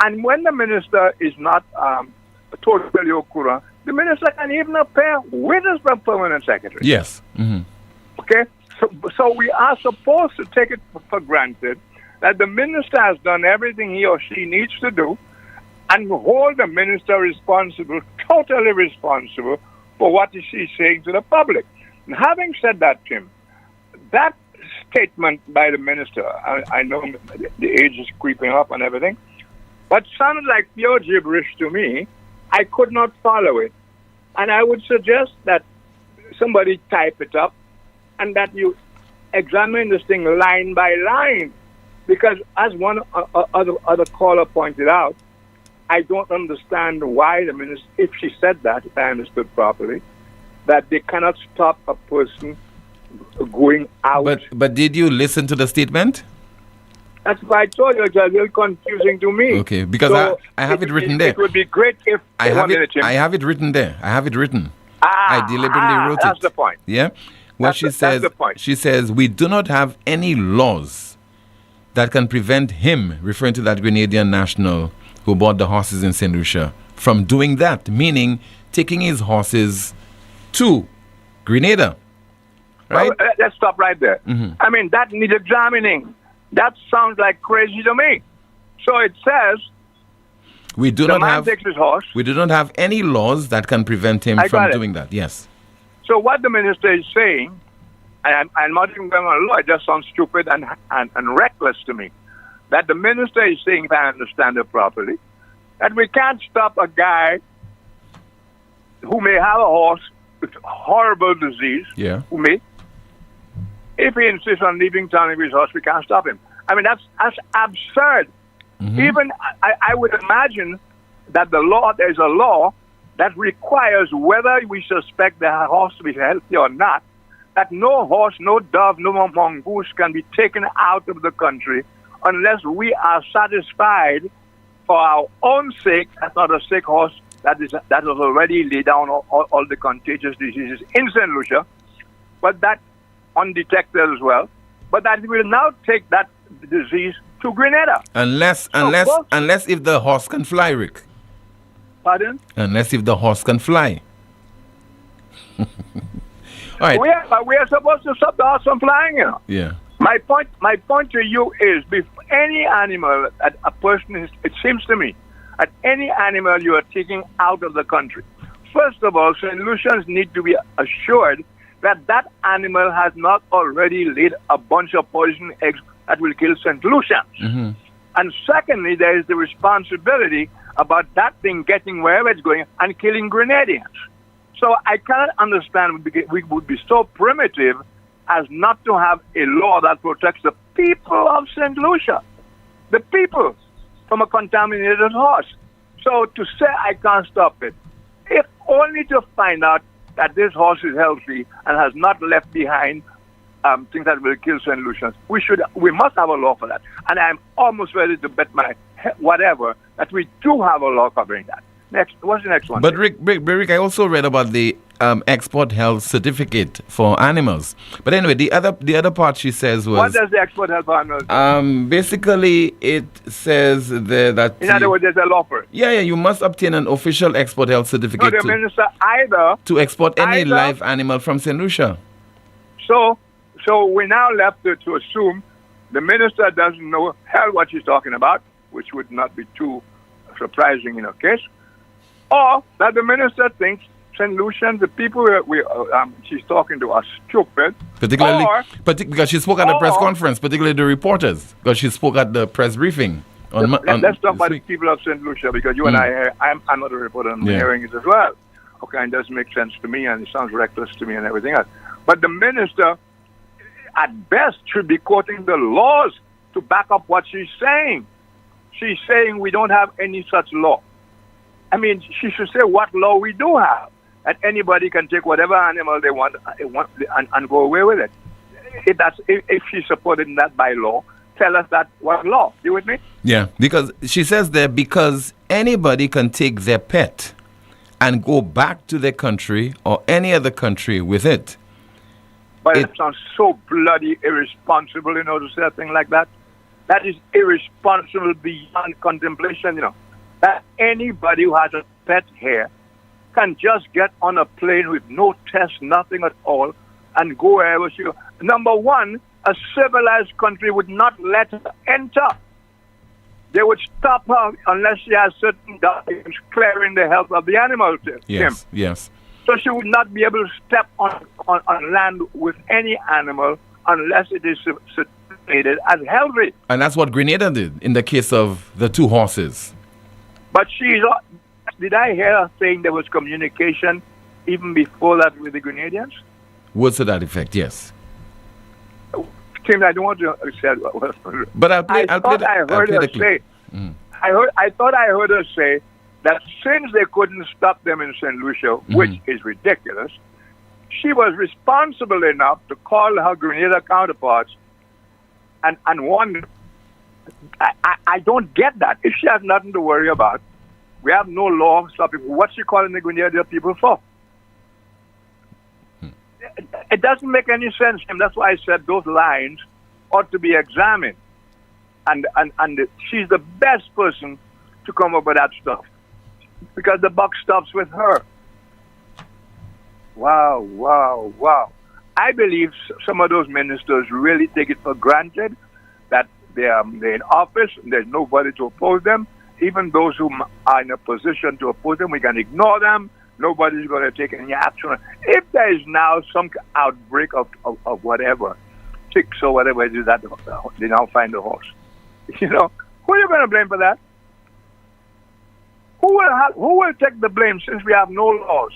S12: And when the minister is not totally okura, the minister can even appear with his permanent secretary.
S5: Yes. Mm-hmm.
S12: Okay? So we are supposed to take it for granted that the minister has done everything he or she needs to do and hold the minister responsible, totally responsible, for what she's saying to the public. And having said that, Tim, that statement by the minister, I know the age is creeping up and everything, but sounded like pure gibberish to me. I could not follow it. And I would suggest that somebody type it up and that you examine this thing line by line. Because as one other caller pointed out, I don't understand why the minister, if she said that, if I understood properly, that they cannot stop a person going out.
S5: But did you listen to the statement?
S12: That's why I told you it's a little confusing to me.
S5: Okay, because so I have it written there.
S12: It would be great if
S5: I have it written there. I have it written. I deliberately wrote it.
S12: That's the point.
S5: Yeah. Well, that's the point. She says, we do not have any laws that can prevent him, referring to that Grenadian national who bought the horses in St. Lucia, from doing that, meaning taking his horses to Grenada. Right?
S12: Well, let's stop right there.
S5: Mm-hmm.
S12: I mean, that needs examining. That sounds like crazy to me. So it says
S5: we do
S12: the
S5: not
S12: man
S5: have
S12: takes his horse.
S5: We do not have any laws that can prevent him from doing that. Yes.
S12: So what the minister is saying, and I'm not even going on law, it just sounds stupid and reckless to me, that the minister is saying, if I understand it properly, that we can't stop a guy who may have a horse with horrible disease, who may, if he insists on leaving town with his horse, we can't stop him. I mean, that's absurd. Mm-hmm. Even, I would imagine that there's a law that requires, whether we suspect the horse to be healthy or not, that no horse, no dove, no mongoose can be taken out of the country unless we are satisfied for our own sake, that's not a sick horse that has already laid down all the contagious diseases in St. Lucia, but that undetected as well. but that it will now take that disease to Grenada.
S5: Unless if the horse can fly, Rick.
S12: Pardon?
S5: Unless if the horse can fly. All right.
S12: We are supposed to stop the horse from flying, you know.
S5: Yeah.
S12: My point to you is, before any animal that a person is, it seems to me, at any animal you are taking out of the country, first of all, St. Lucians need to be assured that that animal has not already laid a bunch of poison eggs that will kill St. Lucians.
S5: Mm-hmm.
S12: And secondly, there is the responsibility about that thing getting wherever it's going and killing Grenadians. So I cannot understand we would be so primitive as not to have a law that protects the people of St. Lucia, the people, from a contaminated horse. So to say I can't stop it, if only to find out that this horse is healthy and has not left behind things that will kill St. Lucians, we must have a law for that. And I'm almost ready to bet my whatever that we do have a law covering that. Next, what's the next one?
S5: But Rick, I also read about the export health certificate for animals. But anyway, the other part she says was,
S12: what does the export health for animals?
S5: Basically, it says there that
S12: in other words, there's a law for it.
S5: Yeah, you must obtain an official export health certificate
S12: the minister to
S5: export any live animal from St. Lucia.
S12: So we're now left to assume the minister doesn't know hell what she's talking about, which would not be too surprising in her case, or that the minister thinks St. Lucian, the people she's talking to, are stupid.
S5: Particularly because she spoke at the press conference, particularly the reporters, because she spoke at the press briefing.
S12: Let's talk about the people of St. Lucia, because you and I'm not a reporter, and I'm hearing it as well. Okay, and it doesn't make sense to me, and it sounds reckless to me and everything else. But the minister, at best, should be quoting the laws to back up what she's saying. She's saying we don't have any such law. I mean, she should say what law we do have, that anybody can take whatever animal they want and go away with it. If she's supporting that by law, tell us that what law. You with me?
S5: Yeah, because she says there, because anybody can take their pet and go back to their country or any other country with it.
S12: But it sounds so bloody irresponsible, to say a thing like that. That is irresponsible beyond contemplation, that anybody who has a pet here can just get on a plane with no test, nothing at all, and go wherever she goes. Number one, a civilized country would not let her enter. They would stop her unless she has certain documents clearing the health of the animal.
S5: Yes.
S12: So she would not be able to step on land with any animal unless it is certificated as healthy.
S5: And that's what Grenada did in the case of the two horses.
S12: But did I hear her saying there was communication even before that with the Grenadians?
S5: Words to that effect, yes.
S12: Tim, I don't want to say.
S5: But I
S12: thought I heard her say that since they couldn't stop them in St. Lucia, which is ridiculous, she was responsible enough to call her Grenada counterparts and warn them. I don't get that. If she has nothing to worry about, we have no law stopping. What's she calling the Grenada people for? It doesn't make any sense, Tim. That's why I said those lines ought to be examined. And she's the best person to come up with that stuff, because the buck stops with her. Wow. I believe some of those ministers really take it for granted that they're in office and there's nobody to oppose them. Even those who are in a position to oppose them, we can ignore them. Nobody's going to take any action. If there is now some outbreak of whatever, ticks or whatever it is that they now find the horse, who are you going to blame for that? Who will take the blame, since we have no laws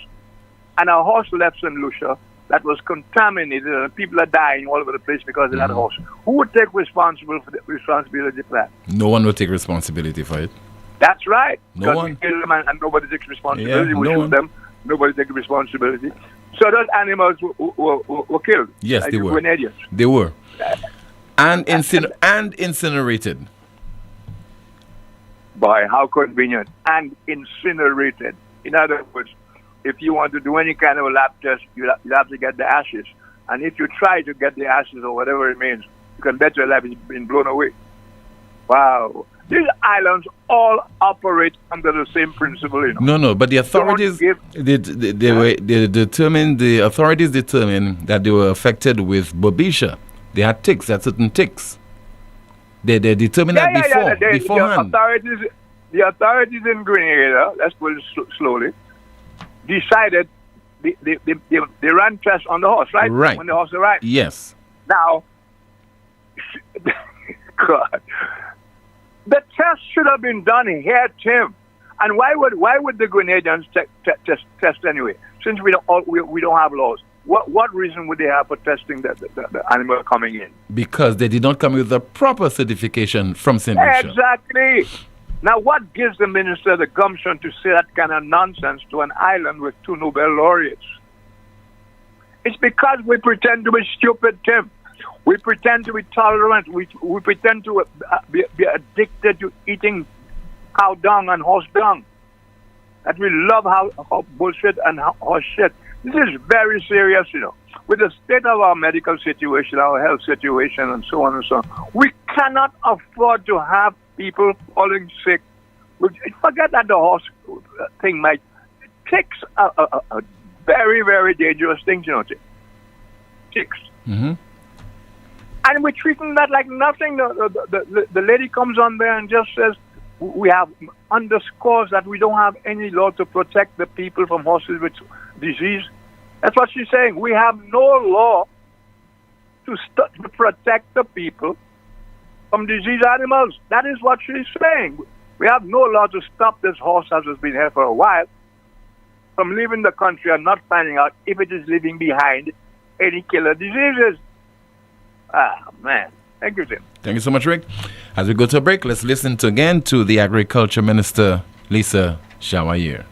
S12: and a horse left St. Lucia that was contaminated and people are dying all over the place because of that horse? Who would take responsibility for that?
S5: No one will take responsibility for it.
S12: That's right.
S5: No one.
S12: We kill them and nobody takes responsibility. We shoot
S5: one.
S12: them. Nobody takes responsibility. So those animals were killed.
S5: Yes,
S12: like
S5: they were.
S12: Grenadians.
S5: They were. And incinerated.
S12: Boy, how convenient. And incinerated. In other words, if you want to do any kind of a lab test, you have to get the ashes. And if you try to get the ashes or whatever it means You can bet your life it's been blown away. Wow. These islands all operate under the same principle, you know.
S5: No, but the authorities the authorities determined that they were affected with Bobisha. They had ticks, that certain ticks. They determined that beforehand.
S12: The authorities in Grenada, let's put it slowly, decided they ran tests on the horse, right?
S5: Right.
S12: When the horse arrived.
S5: Yes.
S12: Now, God, the test should have been done here, Tim. And why would the Grenadians test anyway? Since we don't have laws. What reason would they have for testing the animal coming in?
S5: Because they did not come with the proper certification from St. Lucia.
S12: Exactly. Now, what gives the minister the gumption to say that kind of nonsense to an island with 2 Nobel laureates? It's because we pretend to be stupid, Tim. We pretend to be tolerant. We pretend to be addicted to eating cow dung and horse dung. That we love how bullshit and horse shit. This is very serious, you know. With the state of our medical situation, our health situation, and so on and so on, we cannot afford to have people falling sick. Forget that the horse thing might. Ticks are a very, very dangerous thing, you know. Ticks.
S5: Mm-hmm.
S12: And we're treating that like nothing. The lady comes on there and just says, we have underscores that we don't have any law to protect the people from horses with disease. That's what she's saying. We have no law to protect the people from diseased animals. That is what she's saying. We have no law to stop this horse, as has been here for a while, from leaving the country and not finding out if it is leaving behind any killer diseases. Ah, man. Thank you, Tim.
S5: Thank you so much, Rick. As we go to a break, let's listen again to the Agriculture Minister, Lisa Shawayir.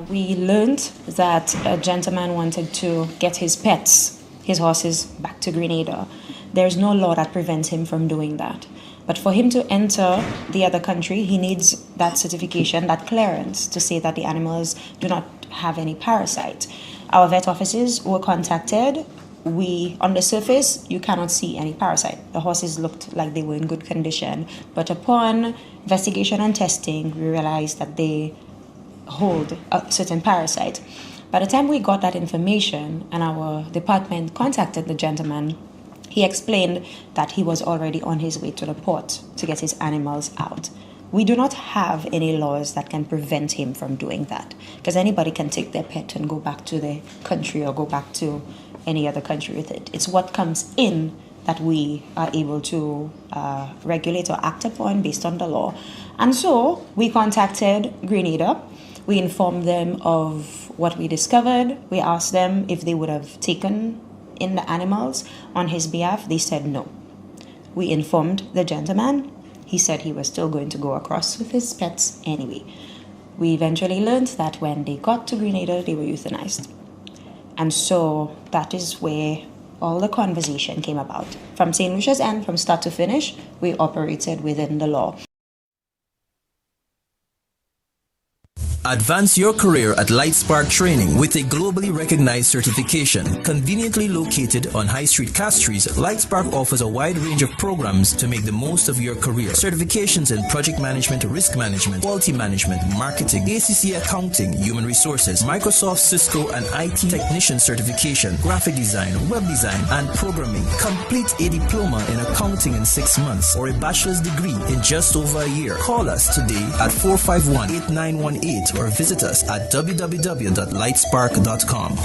S8: We learned that a gentleman wanted to get his pets, his horses, back to Grenada. There's no law that prevents him from doing that. But for him to enter the other country, he needs that certification, that clearance to say that the animals do not have any parasite. Our vet offices were contacted. On the surface, you cannot see any parasite. The horses looked like they were in good condition. But upon investigation and testing, we realized that they hold a certain parasite. By the time we got that information and our department contacted the gentleman, he explained that he was already on his way to the port to get his animals out. We do not have any laws that can prevent him from doing that, because anybody can take their pet and go back to their country or go back to any other country with it. It's what comes in that we are able to regulate or act upon based on the law. And so we contacted Grenada. We informed them of what we discovered. We asked them if they would have taken in the animals on his behalf. They said no. We informed the gentleman. He said he was still going to go across with his pets anyway. We eventually learned that when they got to Grenada, they were euthanized. And so that is where all the conversation came about. From St. Lucia's end, from start to finish, we operated within the law.
S13: Advance your career at Lightspark Training with a globally recognized certification. Conveniently located on High Street, Castries, Lightspark offers a wide range of programs to make the most of your career. Certifications in project management, risk management, quality management, marketing, ACC accounting, human resources, Microsoft, Cisco, and IT technician certification, graphic design, web design, and programming. Complete a diploma in accounting in 6 months or a bachelor's degree in just over a year. Call us today at 451-8918 or visit us at www.lightspark.com.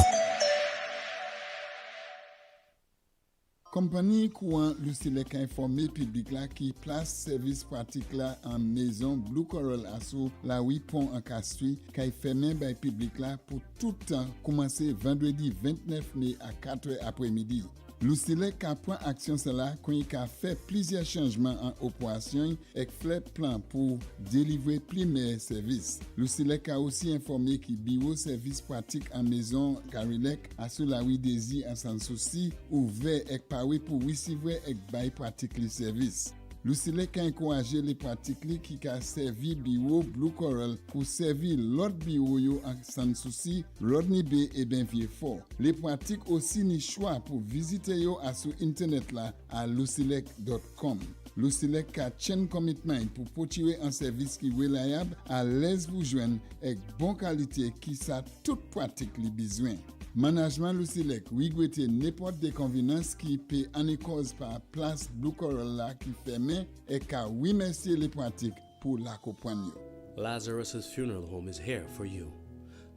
S14: Compagnie courant Lucilec a informé public là qui place service pratique là en maison Blue Coral Asso la 8 pont en Castries qui fermé by public là pour tout temps commencer vendredi 29 mai à 4h après-midi. Lucilec a pris action cela quand il a fait plusieurs changements en opération et fait plan pour délivrer plusieurs services. Lucilec a aussi informé que bureau service pratique en maison Carilec a sur la rue Désir en Sans Souci ouvert et paré pour recevoir et bail pratique les services. Lucille ka encourager les pratiques li qui ka servi bureau Blue Coral pour servir l'autre bureau yo sans souci Rodney Bay et Benvieux-Fort. Les pratiques aussi ni choix pour visiter yo à sur internet là à lucilec.com. Lucilec ka chain commitment pour potirer un service qui reliable à l'aise vous joindre avec bonne qualité qui sa toute pratique li besoin. Management Lucilec regrette n'importe déconvenance qui peut en cause par place Blue Coral là qui fermé et ka remercier les pratiques pour l'accompagner.
S15: Lazarus's Funeral Home is here for you.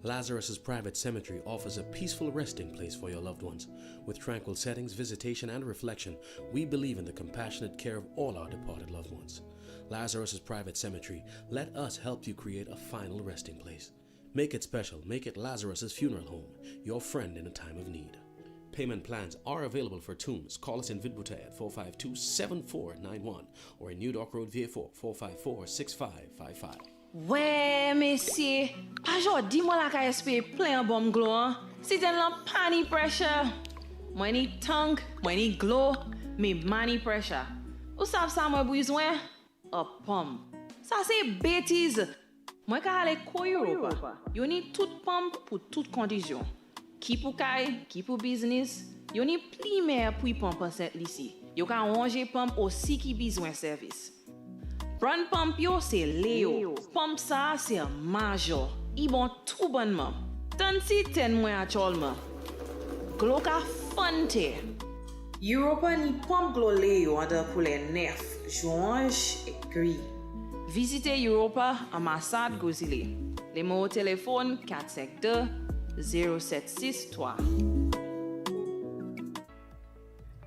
S15: Lazarus's Private Cemetery offers a peaceful resting place for your loved ones. With tranquil settings, visitation, and reflection, we believe in the compassionate care of all our departed loved ones. Lazarus's Private Cemetery, let us help you create a final resting place. Make it special. Make it Lazarus's Funeral Home, your friend in a time of need. Payment plans are available for tombs. Call us in Vidbuta at 452-7491 or in New Dock Road, VA4, 454-6555.
S16: Ouais, messieurs, pas jodi moi la ka espérer plein bon glow. Si t'en la pani pressure. Moi ni tongue, moi ni glow, mais money pressure. Ou savez ça moi besoin? A pomme. Ça c'est bêtise. Moi ka aller ko Europa. Yo ni toute pomme pour toute condition. Qui pour kay, qui pour business. Yo ni pli mer pour pomme cette ici. Yo ka ranger pomme aussi qui besoin service. Brand pump yo c'est Léo. Pump ça c'est major. Ils bon tout bonnement. Tant si ten moins actuellement. Glo ka fante. Europa ni pump glo Léo under pour les 9, juin et gris. Visitez Europa ambassade Gozile. Les mots au téléphone 452-0763.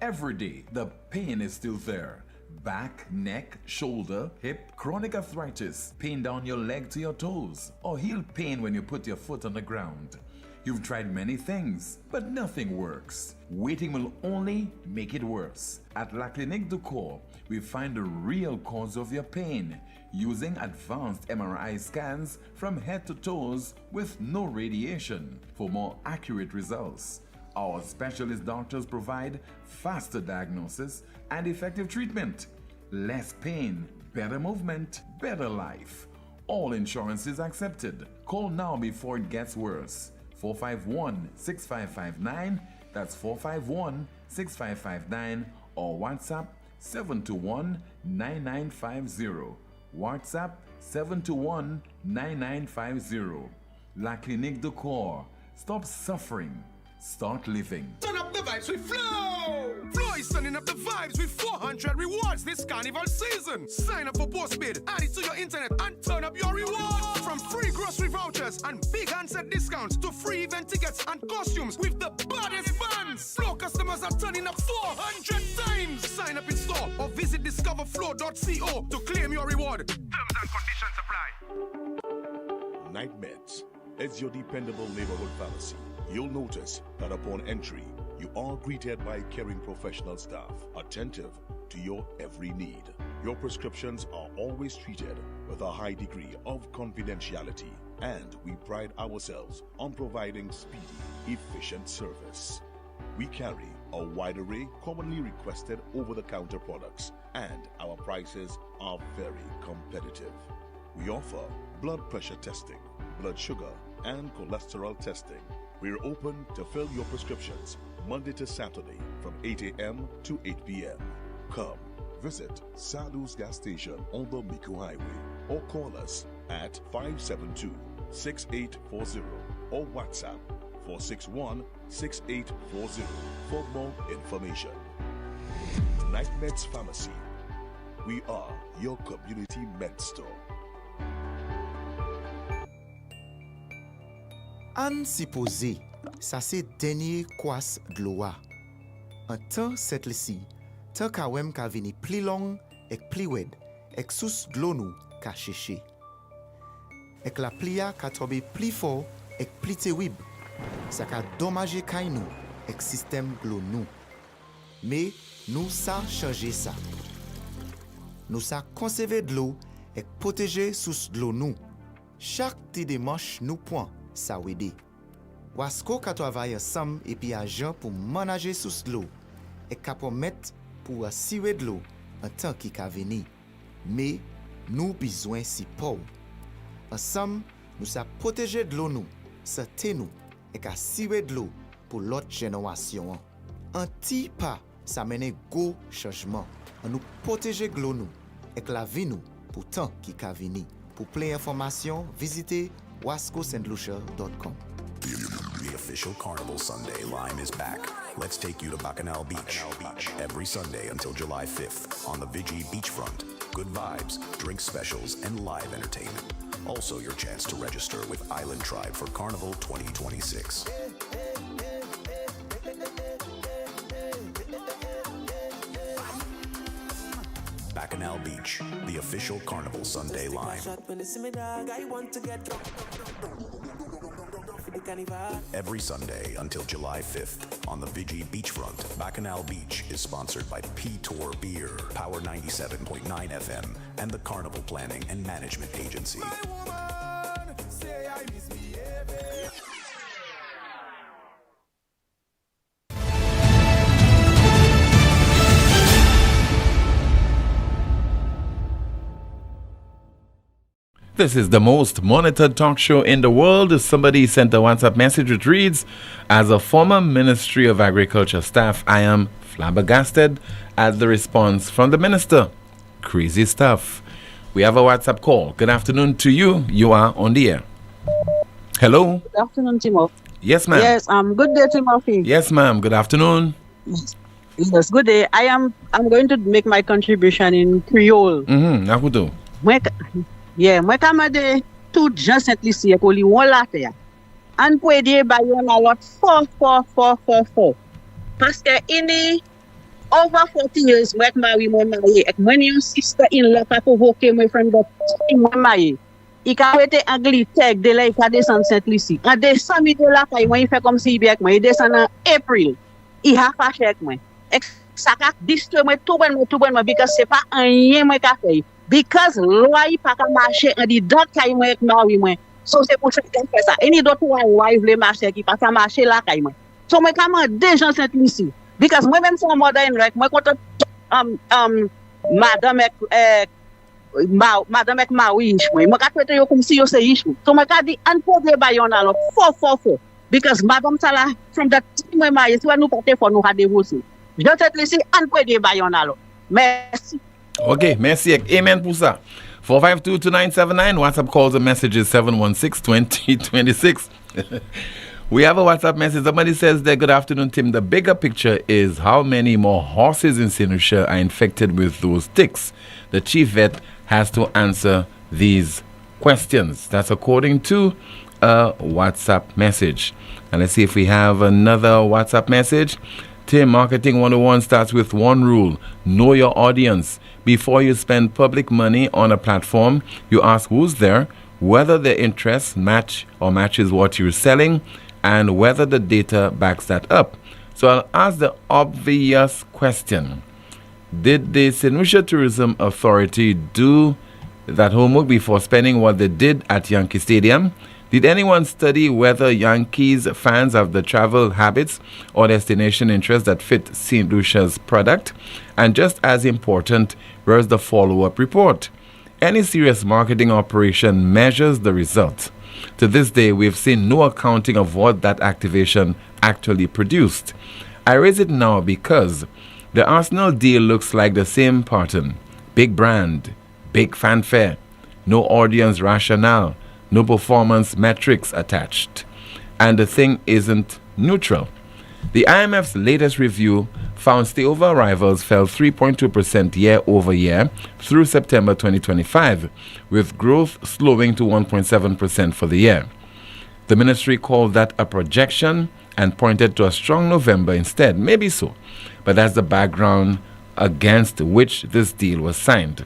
S5: Every day, the pain is still there. Back, neck, shoulder, hip, chronic arthritis, pain down your leg to your toes, or heel pain when you put your foot on the ground. You've tried many things, but nothing works. Waiting will only make it worse. At La Clinique du Corps, we find the real cause of your pain using advanced MRI scans from head to toes with no radiation for more accurate results. Our specialist doctors provide faster diagnosis and effective treatment. Less pain, better movement, better life. All insurances accepted. Call now before it gets worse. 451-6559, that's 451-6559, or WhatsApp 721-9950. WhatsApp 721-9950. La Clinique du Corps. Stop suffering. Start living.
S17: Turn up the vibes with Flow! Flow is turning up the vibes with 400 rewards this carnival season. Sign up for postpaid, add it to your internet, and turn up your rewards. From free grocery vouchers and big handset discounts to free event tickets and costumes with the baddest bands. Flow customers are turning up 400 times. Sign up in store or visit discoverflow.co to claim your reward. Terms and conditions apply.
S18: Night Meds is your dependable neighborhood pharmacy. You'll notice that upon entry, you are greeted by caring professional staff, attentive to your every need. Your prescriptions are always treated with a high degree of confidentiality, and we pride ourselves on providing speedy, efficient service. We carry a wide array commonly requested over-the-counter products, and our prices are very competitive. We offer blood pressure testing, blood sugar, and cholesterol testing. We're open to fill your prescriptions Monday to Saturday from 8 a.m. to 8 p.m. Come visit Sadu's gas station on the Miku Highway or call us at 572-6840 or WhatsApp 461-6840 for more information. Night Meds Pharmacy. We are your community med store.
S19: An supposé, ça c'est dernier kwas gloa. Un temps cette lisi, tant ka wem ka vini pli long ek pli wed, ek sous glo nou ka cheche. Ek la plia ka tobe pli fort ek pli terib. Ça ka dommage kay nou ek système glo nou. Mais nous sa changer ça. Nous sa conserver de l'eau et protéger sous de l'eau nous. Chaque ti démarche nous point. Ça wede. Wasko ka travaille ensemble et puis agent pour manager sous l'eau et ka permettre pour siwe de l'eau an tan ki ka vini. Me, nou bizwen si pou. Ansam, nou sa proteje de l'eau nou, sa te nou, e ka siwe de l'eau pou lot génération. An ti pa, sa mene go changement. An nou proteje de l'eau nou, ek la vi nou pou tan ki ka vini. Pour plus d'informations, visitez wascosandlucia.com.
S20: The official Carnival Sunday line is back. Let's take you to Bacchanal Beach. Every Sunday until July 5th on the Vigi beachfront. Good vibes, drink specials, and live entertainment. Also your chance to register with Island Tribe for Carnival 2026. Bacchanal Beach, the official Carnival Sunday line. Every Sunday until July 5th on the Vigi beachfront. Bacchanal Beach is sponsored by P-Tour Beer, Power 97.9 FM, and the Carnival Planning and Management Agency.
S5: This is the most monitored talk show in the world. Somebody sent a WhatsApp message which reads, as a former Ministry of Agriculture staff, I am flabbergasted at the response from the minister. Crazy stuff. We have a WhatsApp call. Good afternoon to you. You are on the air. Hello.
S21: Good afternoon, Timothy.
S5: Yes, ma'am.
S21: Yes, good day, Timothy.
S5: Yes, ma'am. Good afternoon.
S21: Yes, good day. I'm going to make my contribution in Creole.
S5: Nakudo.
S21: Yeah, moi kamade tout Jean Saint-Lucie ko li won la terre. An pou aider ba yon a lot for. Parce que ini over 40 years moi marié ek moi yon sister in law ka provoke moi from the moi marié. I ka wete Angleterre de la ka descend Saint-Lucie. En décembre de la kay moi il fait comme si bien moi il descend en April. I ha fâché avec moi. Ek ça ka distre moi tout bon because c'est pas rien moi ka fait. Because loi pas ka marcher en dit dans kay moi avec mari moi. So c'est pour ça que fait ça. Any d'autre loi veut marcher qui pas ça marcher là kay moi. So moi commande des gens Saint-Lucie. Because moi même son modern like moi quand madame ek mari moi ka traiter yo comme si yo c'est riche. So moi ka dit an pour de bayon alors for. Because madame ça là from that moi marié soit nous porter for nous ha divorcer. Je Saint-Lucie an pour de bayon alors. Merci.
S5: Okay, merci. Amen pour ça. 452-2979. WhatsApp calls and messages 716-2026. We have a WhatsApp message. Somebody says there, good afternoon, Tim. The bigger picture is how many more horses in St. Lucia are infected with those ticks. The chief vet has to answer these questions. That's according to a WhatsApp message. And let's see if we have another WhatsApp message. Tim, Marketing 101 starts with one rule. Know your audience. Before you spend public money on a platform, you ask who's there, whether their interests match or matches what you're selling, and whether the data backs that up. So I'll ask the obvious question. Did the St. Lucia Tourism Authority do that homework before spending what they did at Yankee Stadium? Did anyone study whether Yankees fans have the travel habits or destination interests that fit St. Lucia's product? And just as important, where's the follow-up report? Any serious marketing operation measures the results. To this day, we've seen no accounting of what that activation actually produced. I raise it now because the Arsenal deal looks like the same pattern. Big brand, big fanfare, no audience rationale, no performance metrics attached. And the thing isn't neutral. The IMF's latest review found stayover arrivals fell 3.2% year over year through September 2025, with growth slowing to 1.7% for the year. The ministry called that a projection and pointed to a strong November instead. Maybe so, but that's the background against which this deal was signed.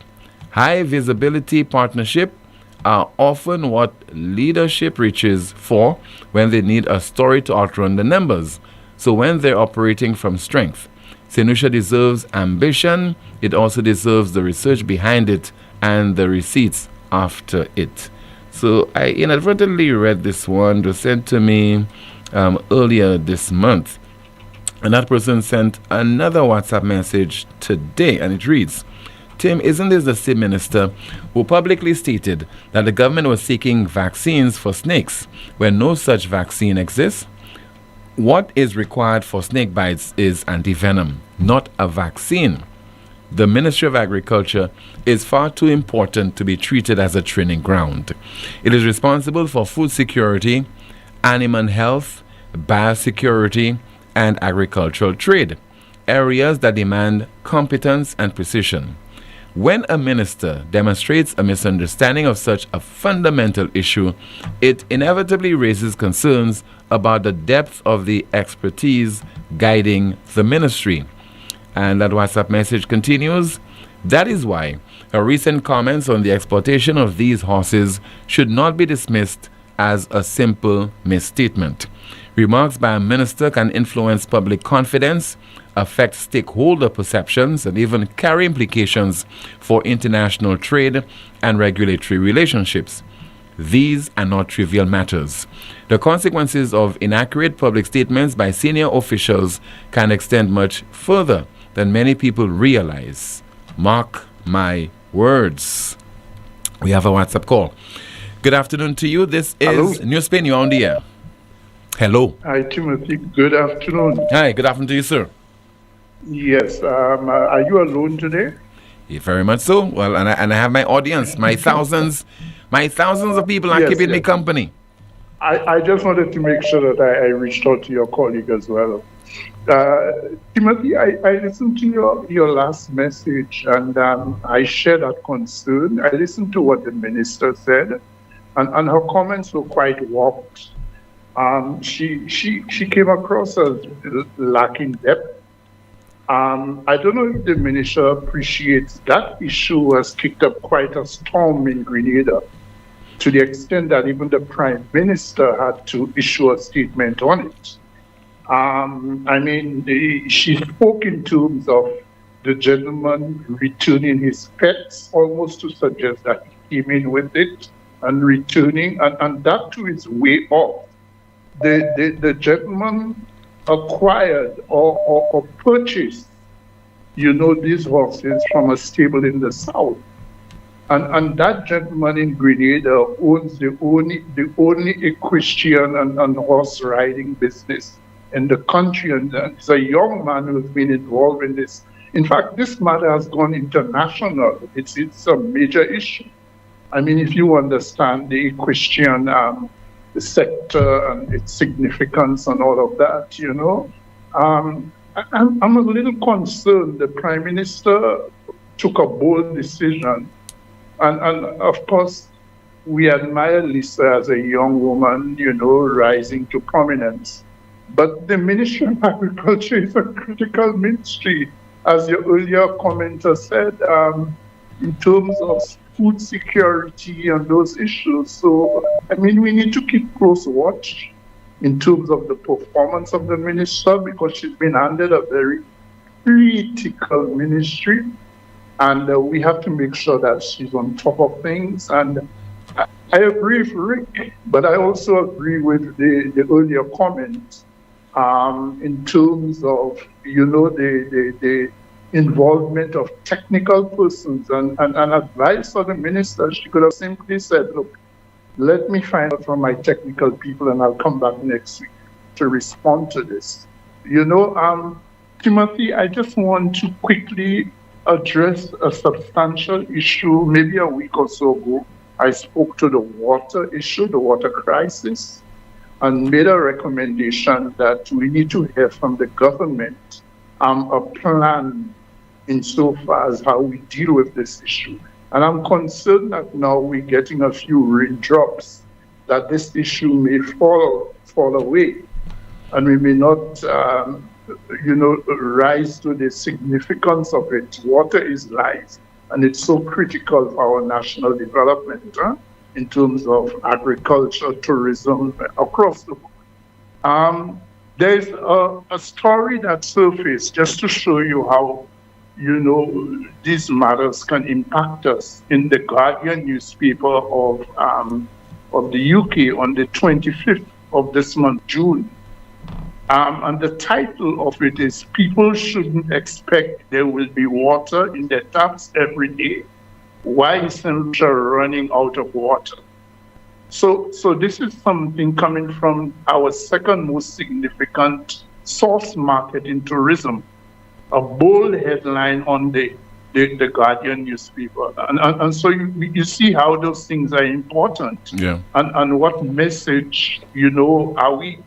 S5: High visibility partnership are often what leadership reaches for when they need a story to outrun the numbers. So when they're operating from strength, St. Lucia deserves ambition. It also deserves the research behind it and the receipts after it. So I inadvertently read this one. It was sent to me earlier this month. And that person sent another WhatsApp message today, and it reads, Tim, isn't this the same minister who publicly stated that the government was seeking vaccines for snakes when no such vaccine exists? What is required for snake bites is antivenom, not a vaccine. The Ministry of Agriculture is far too important to be treated as a training ground. It is responsible for food security, animal health, biosecurity, and agricultural trade, areas that demand competence and precision. When a minister demonstrates a misunderstanding of such a fundamental issue, it inevitably raises concerns about the depth of the expertise guiding the ministry. And that WhatsApp message continues, that is why her recent comments on the exploitation of these horses should not be dismissed as a simple misstatement. Remarks by a minister can influence public confidence, affect stakeholder perceptions, and even carry implications for international trade and regulatory relationships. These are not trivial matters. The consequences of inaccurate public statements by senior officials can extend much further than many people realize. Mark my words. We have a WhatsApp call. Good afternoon to you. This is NewsSpin. You're on the air. Hello.
S1: Hi, Timothy. Good afternoon.
S5: Hi, good afternoon to you, sir.
S1: Yes. Are you alone today?
S5: Yeah, very much so. Well, and I have my audience, my thousands of people are keeping me company.
S1: I just wanted to make sure that I reached out to your colleague as well. Timothy, I listened to your last message, and I share that concern. I listened to what the minister said, and her comments were quite warped. She came across as lacking depth. I don't know if the minister appreciates that issue has kicked up quite a storm in Grenada, to the extent that even the Prime Minister had to issue a statement on it. I mean, she spoke in terms of the gentleman returning his pets, almost to suggest that he came in with it and returning, and that too is way off. The gentleman acquired or purchased, these horses from a stable in the south. And that gentleman in Grenada owns the only equestrian and horse riding business in the country. And he's a young man who's been involved in this. In fact, this matter has gone international. It's a major issue. I mean, if you understand the equestrian the sector and its significance and all of that, I'm a little concerned. The Prime Minister took a bold decision. And of course, we admire Lisa as a young woman, rising to prominence. But the Ministry of Agriculture is a critical ministry, as your earlier commenter said, in terms of food security and those issues. So, I mean, we need to keep close watch in terms of the performance of the minister, because she's been handed a very critical ministry. And we have to make sure that she's on top of things. And I agree with Rick, but I also agree with the earlier comment in terms of, the involvement of technical persons and advice for the minister. She could have simply said, look, let me find out from my technical people and I'll come back next week to respond to this. Timothy, I just want to quickly address a substantial issue. Maybe a week or so ago, I spoke to the water issue, the water crisis, and made a recommendation that we need to hear from the government a plan insofar as how we deal with this issue. And I'm concerned that now we're getting a few raindrops, that this issue may fall away, and we may not rise to the significance of it. Water is life, and it's so critical for our national development in terms of agriculture, tourism, across the board. There's a story that surfaced just to show you how, these matters can impact us in the Guardian newspaper of the UK on the 25th of this month, June. And the title of it is People Shouldn't Expect There Will Be Water in Their Taps Every Day. Why is St. Lucia running out of water? So this is something coming from our second most significant source market in tourism. A bold headline on the Guardian newspaper. And so you see how those things are important.
S5: Yeah.
S1: And what message, are we,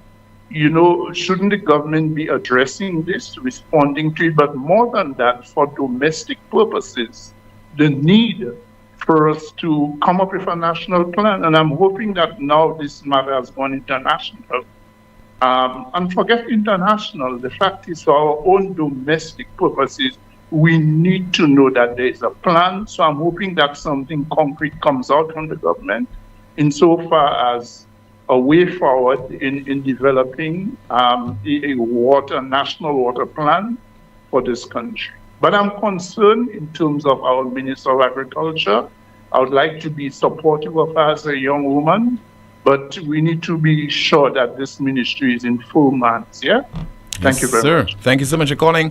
S1: shouldn't the government be addressing this, responding to it? But more than that, for domestic purposes, the need for us to come up with a national plan. And I'm hoping that now this matter has gone international. And forget international, the fact is for our own domestic purposes, we need to know that there is a plan. So I'm hoping that something concrete comes out from the government insofar as a way forward in developing a national water plan for this country. But I'm concerned in terms of our Minister of Agriculture. I would like to be supportive of her as a young woman, but we need to be sure that this ministry is in full hands, yeah? Thank you very much.
S5: Thank you so much for calling.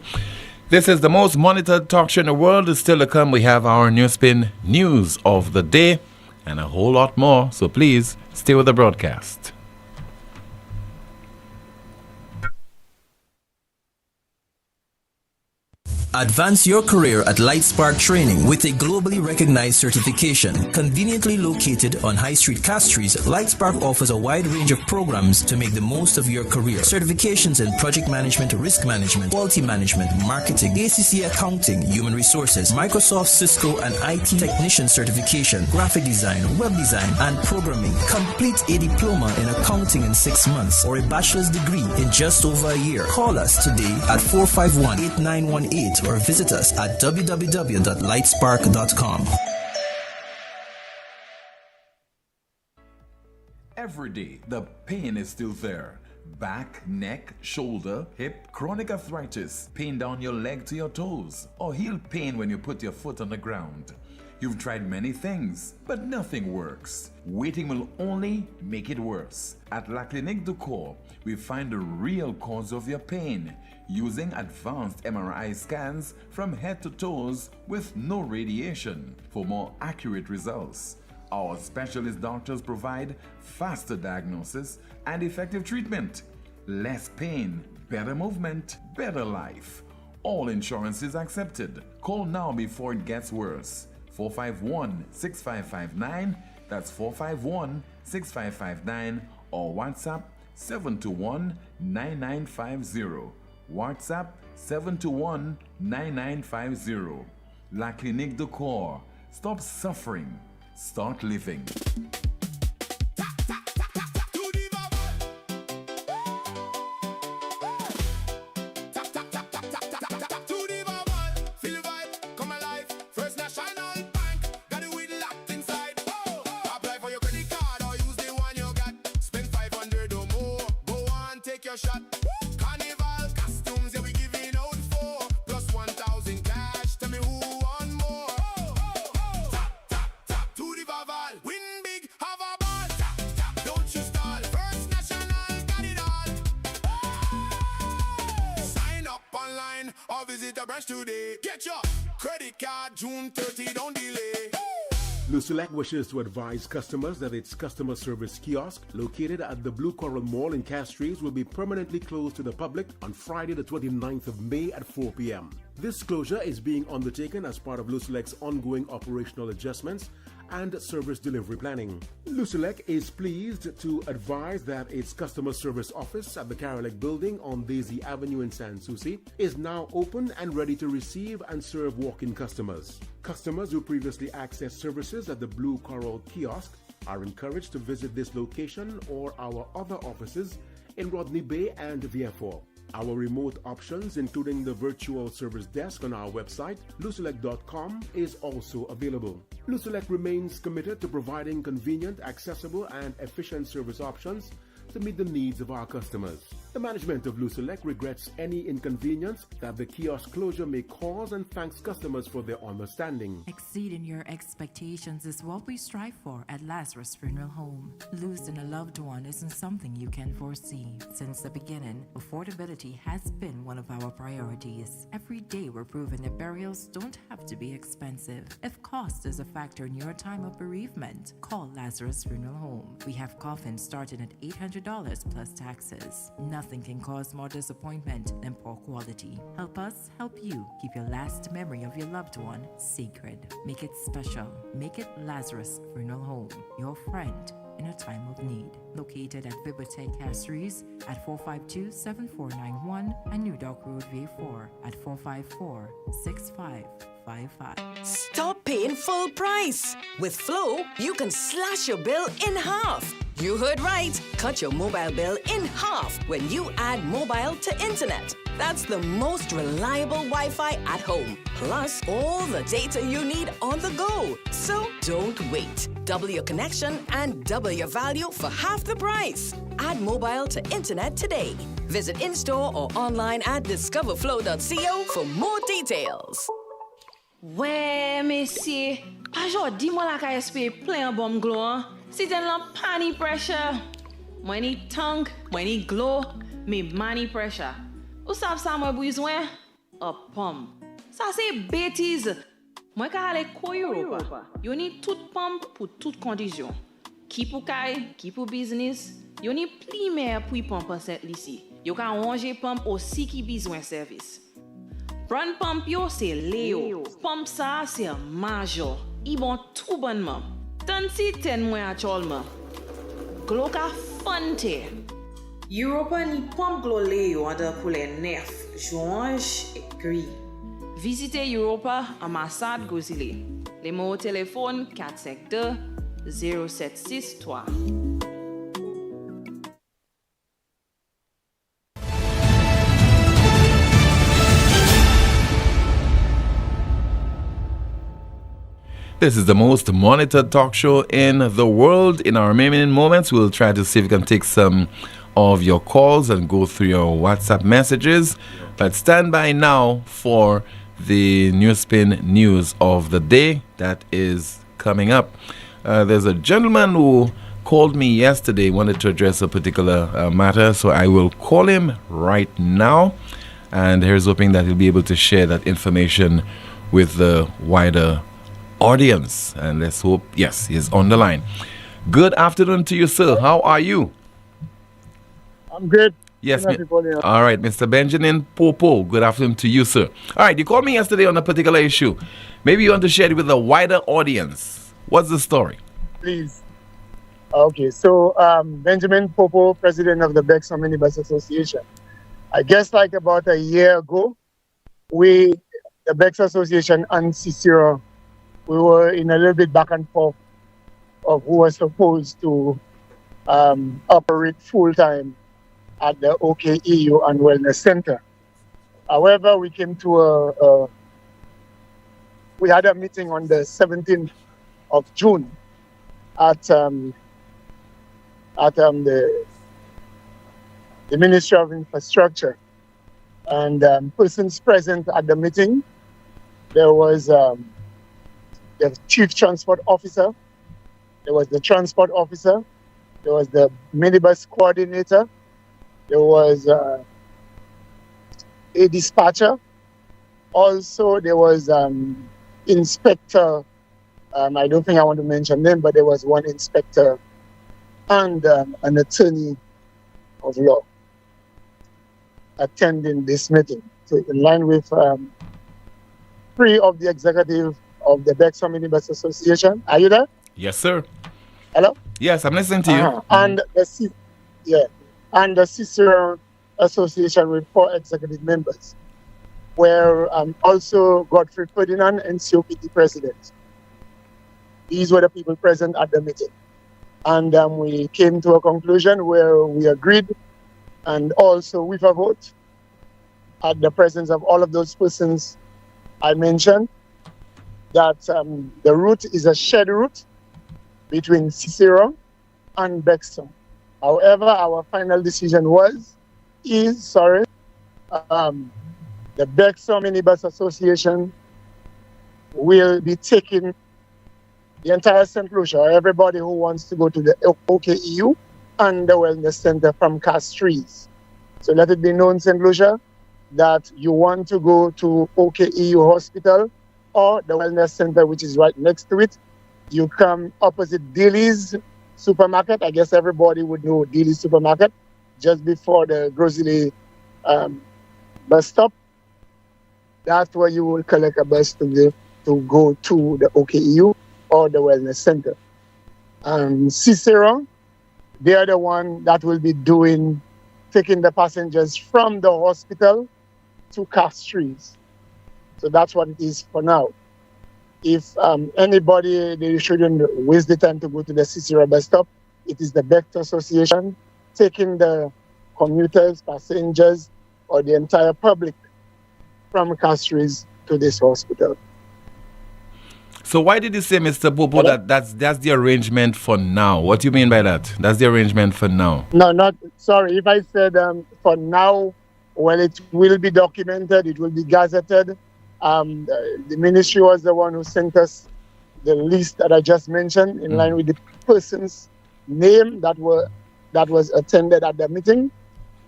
S5: This is the most monitored talk show in the world. Still to come, we have our NewsSpin news of the day and a whole lot more, so please stay with the broadcast.
S13: Advance your career at Lightspark Training with a globally recognized certification. Conveniently located on High Street, Castries, Lightspark offers a wide range of programs to make the most of your career. Certifications in project management, risk management, quality management, marketing, ACC accounting, human resources, Microsoft, Cisco, and IT technician certification, graphic design, web design, and programming. Complete a diploma in accounting in 6 months or a bachelor's degree in just over a year. Call us today at 451-8918 or visit us at www.lightspark.com.
S5: Every day, the pain is still there. Back, neck, shoulder, hip, chronic arthritis, pain down your leg to your toes, or heel pain when you put your foot on the ground. You've tried many things, but nothing works. Waiting will only make it worse. At La Clinique du Corps, we find the real cause of your pain using advanced MRI scans from head to toes with no radiation for more accurate results. Our specialist doctors provide faster diagnosis and effective treatment. Less pain, better movement, better life. All insurances accepted. Call now before it gets worse. 451-6559, that's 451-6559, or WhatsApp 721-9950. WhatsApp 721-9950. La Clinique du Corps. Stop suffering. Start living.
S2: Lusulec wishes to advise customers that its customer service kiosk located at the Blue Coral Mall in Castries will be permanently closed to the public on Friday the 29th of May at 4 p.m. This closure is being undertaken as part of Lusulec's ongoing operational adjustments and service delivery planning. Lusulec is pleased to advise that its customer service office at the Carolec building on Daisy Avenue in Sans Souci is now open and ready to receive and serve walk-in customers. Customers who previously accessed services at the Blue Coral kiosk are encouraged to visit this location or our other offices in Rodney Bay and Vieux-Fort. Our remote options, including the virtual service desk on our website, lusulec.com, is also available. Lusulec remains committed to providing convenient, accessible, and efficient service options to meet the needs of our customers. The management of Lucelec regrets any inconvenience that the kiosk closure may cause and thanks customers for their understanding.
S3: Exceeding your expectations is what we strive for at Lazarus Funeral Home. Losing a loved one isn't something you can foresee. Since the beginning, affordability has been one of our priorities. Every day we're proving that burials don't have to be expensive. If cost is a factor in your time of bereavement, call Lazarus Funeral Home. We have coffins starting at $800 plus taxes. Nothing can cause more disappointment than poor quality. Help us help you keep your last memory of your loved one sacred. Make it special. Make it Lazarus Funeral Home, your friend in a time of need. Located at Bibliotheque Castries at 452-7491 and New Dock Road V4 at 454-6555.
S22: Stop paying full price. With Flow, you can slash your bill in half. You heard right. Cut your mobile bill in half when you add mobile to internet. That's the most reliable Wi-Fi at home. Plus, all the data you need on the go. So don't wait. Double your connection and double your value for half the price. Add mobile to internet today. Visit in-store or online at discoverflow.co for more details.
S16: Ouais, messie, pas jodi moi la ka espérer plein bon glow, hein. Si t'en la pani pressure. Moi ni tongue, moi ni glow, me money pressure. Ou savez ça moi besoin? A pomme. Ça c'est bêtise. Moi ka aller ko Europa. Yo ni toute pomme pour toute condition. Qui pour kay, qui pour business. Yo ni pli mer pour pomme cette ici. Yo ka ranger pomme aussi qui besoin service. Prendre pompe yo c'est Léo. Pompe ça c'est major. Ils bon tout bonnement. Tant si ten moins actuellement. Glo ka fonte. Europa ni pompe glo Léo en de couleur neuf, orange et gris. Visitez Europa ambassade Gozile. Les mots au téléphone 452 0763.
S5: This is the most monitored talk show in the world. In our remaining moments, we'll try to see if we can take some of your calls and go through your WhatsApp messages. But stand by now for the NewsSpin news of the day that is coming up. There's a gentleman who called me yesterday, wanted to address a particular matter, so I will call him right now. And here's hoping that he'll be able to share that information with the wider audience. And let's hope, yes, he's on the line. Good afternoon to you, sir. How are you?
S23: I'm good.
S5: Yes, all right, Mr. Benjamin Popo. Good afternoon to you, sir. All right, you called me yesterday on a particular issue. Maybe you want to share it with a wider audience. What's the story?
S23: Please. Okay, so Benjamin Popo, president of the Bexar Minibus Association. I guess like about a year ago, the Bexar Association and Cicero, we were in a little bit back and forth of who was supposed to operate full-time at the OKEU and Wellness Center. However, we came to we had a meeting on the 17th of June at the Ministry of Infrastructure. And persons present at the meeting, there was the Chief Transport Officer, there was the Transport Officer, there was the Minibus Coordinator, there was a dispatcher. Also, there was inspector. I don't think I want to mention them, but there was one inspector and an attorney of law attending this meeting. So in line with 3 of the executive of the Bexar Minibus Association. Are you there?
S5: Yes, sir.
S23: Hello?
S5: Yes, I'm listening to you.
S23: And the Cicero Association with 4 executive members, where also Godfrey Ferdinand and COPT president. These were the people present at the meeting. And we came to a conclusion where we agreed, and also with a vote, at the presence of all of those persons I mentioned, that the route is a shared route between Cicero and Bexar. However, our final decision was is, sorry, the Bexar Minibus Association will be taking the entire St. Lucia, everybody who wants to go to the OKEU and the Wellness Center from Castries. So let it be known, St. Lucia, that you want to go to OKEU Hospital or the Wellness Center, which is right next to it. You come opposite Dilly's Supermarket. I guess everybody would know Dilly's Supermarket, just before the Grosley bus stop. That's where you will collect a bus to go to the OKEU or the Wellness Center. Cicero, they are the one that will be taking the passengers from the hospital to Castries. So that's what it is for now. If anybody, they shouldn't waste the time to go to the Cicero bus stop. It is the Bexar Association taking the commuters, passengers, or the entire public from Castries to this hospital.
S5: So why did you say, Mr. Popo, that's the arrangement for now? What do you mean by that? That's the arrangement for now?
S23: No, sorry. If I said for now, well, it will be documented, it will be gazetted. The ministry was the one who sent us the list that I just mentioned in line with the person's name that was attended at the meeting.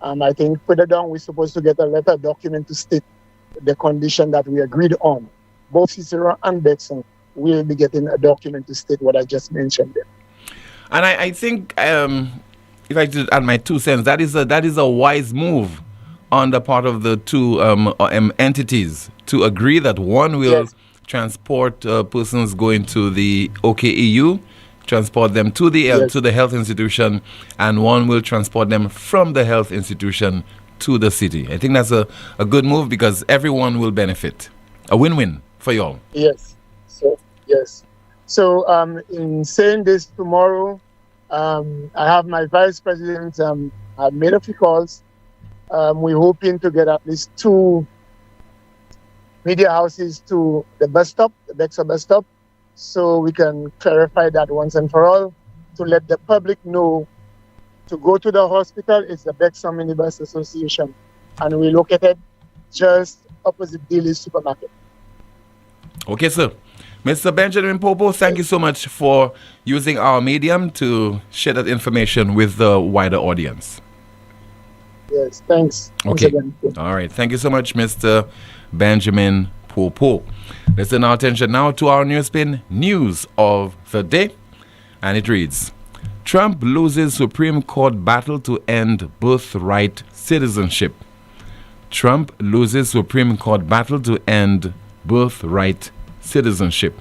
S23: I think further down, we're supposed to get a letter document to state the condition that we agreed on. Both Cicero and Bexar will be getting a document to state what I just mentioned there.
S5: And I think, if I could add my 2 cents, that is a wise move on the part of the two entities to agree that one will transport persons going to the OKEU, transport them to the health institution, and one will transport them from the health institution to the city. I think that's a good move because everyone will benefit. A win-win for you all.
S23: Yes. So in saying this tomorrow, I have my vice president. I've made a few calls. We're hoping to get at least 2 media houses to the bus stop, the Bexar bus stop, so we can clarify that once and for all, to let the public know to go to the hospital. It's the Bexar Minibus Association, and we're located just opposite Dilly's Supermarket.
S5: Okay, sir. Mr. Benjamin Popo, thank you so much for using our medium to share that information with the wider audience.
S23: Yes, thanks.
S5: Okay. All right. Thank you so much, Mr. Benjamin Popo. Let's turn our attention now to our NewsSpin news of the day. And it reads, Trump loses Supreme Court battle to end birthright citizenship. Trump loses Supreme Court battle to end birthright citizenship.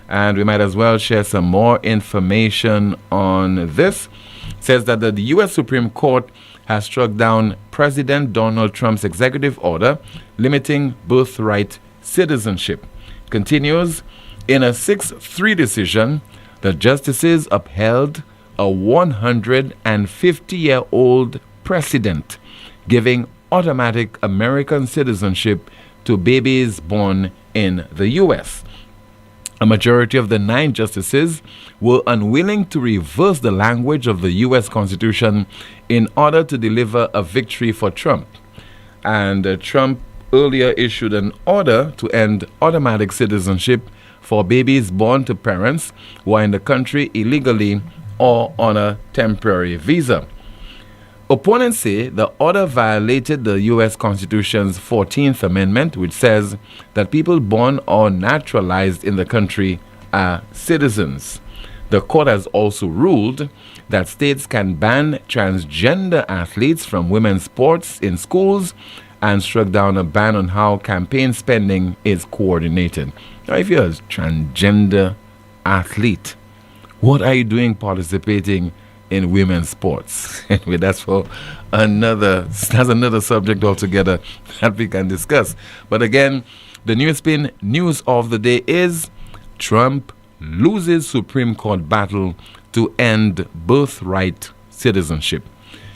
S5: And we might as well share some more information on this. It says that the U.S. Supreme Court has struck down President Donald Trump's executive order limiting birthright citizenship. Continues, in a 6-3 decision, the justices upheld a 150-year-old precedent giving automatic American citizenship to babies born in the U.S. A majority of the 9 justices were unwilling to reverse the language of the U.S. Constitution in order to deliver a victory for Trump. And Trump earlier issued an order to end automatic citizenship for babies born to parents who are in the country illegally or on a temporary visa. Opponents say the order violated the U.S. Constitution's 14th Amendment, which says that people born or naturalized in the country are citizens. The court has also ruled that states can ban transgender athletes from women's sports in schools and struck down a ban on how campaign spending is coordinated. Now, if you're a transgender athlete, what are you doing participating in women's sports? Anyway, that's another subject altogether that we can discuss. But again, the NewsSpin news of the day is Trump loses Supreme Court battle to end birthright citizenship.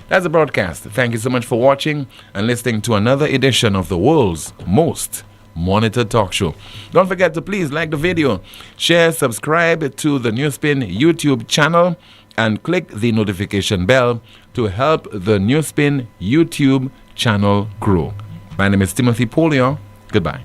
S5: That's the broadcast. Thank you so much for watching and listening to another edition of the world's most monitored talk show. Don't forget to please like the video, share, subscribe to the NewsSpin YouTube channel, and click the notification bell to help the NewsSpin YouTube channel grow. My name is Timothy Poleon. Goodbye.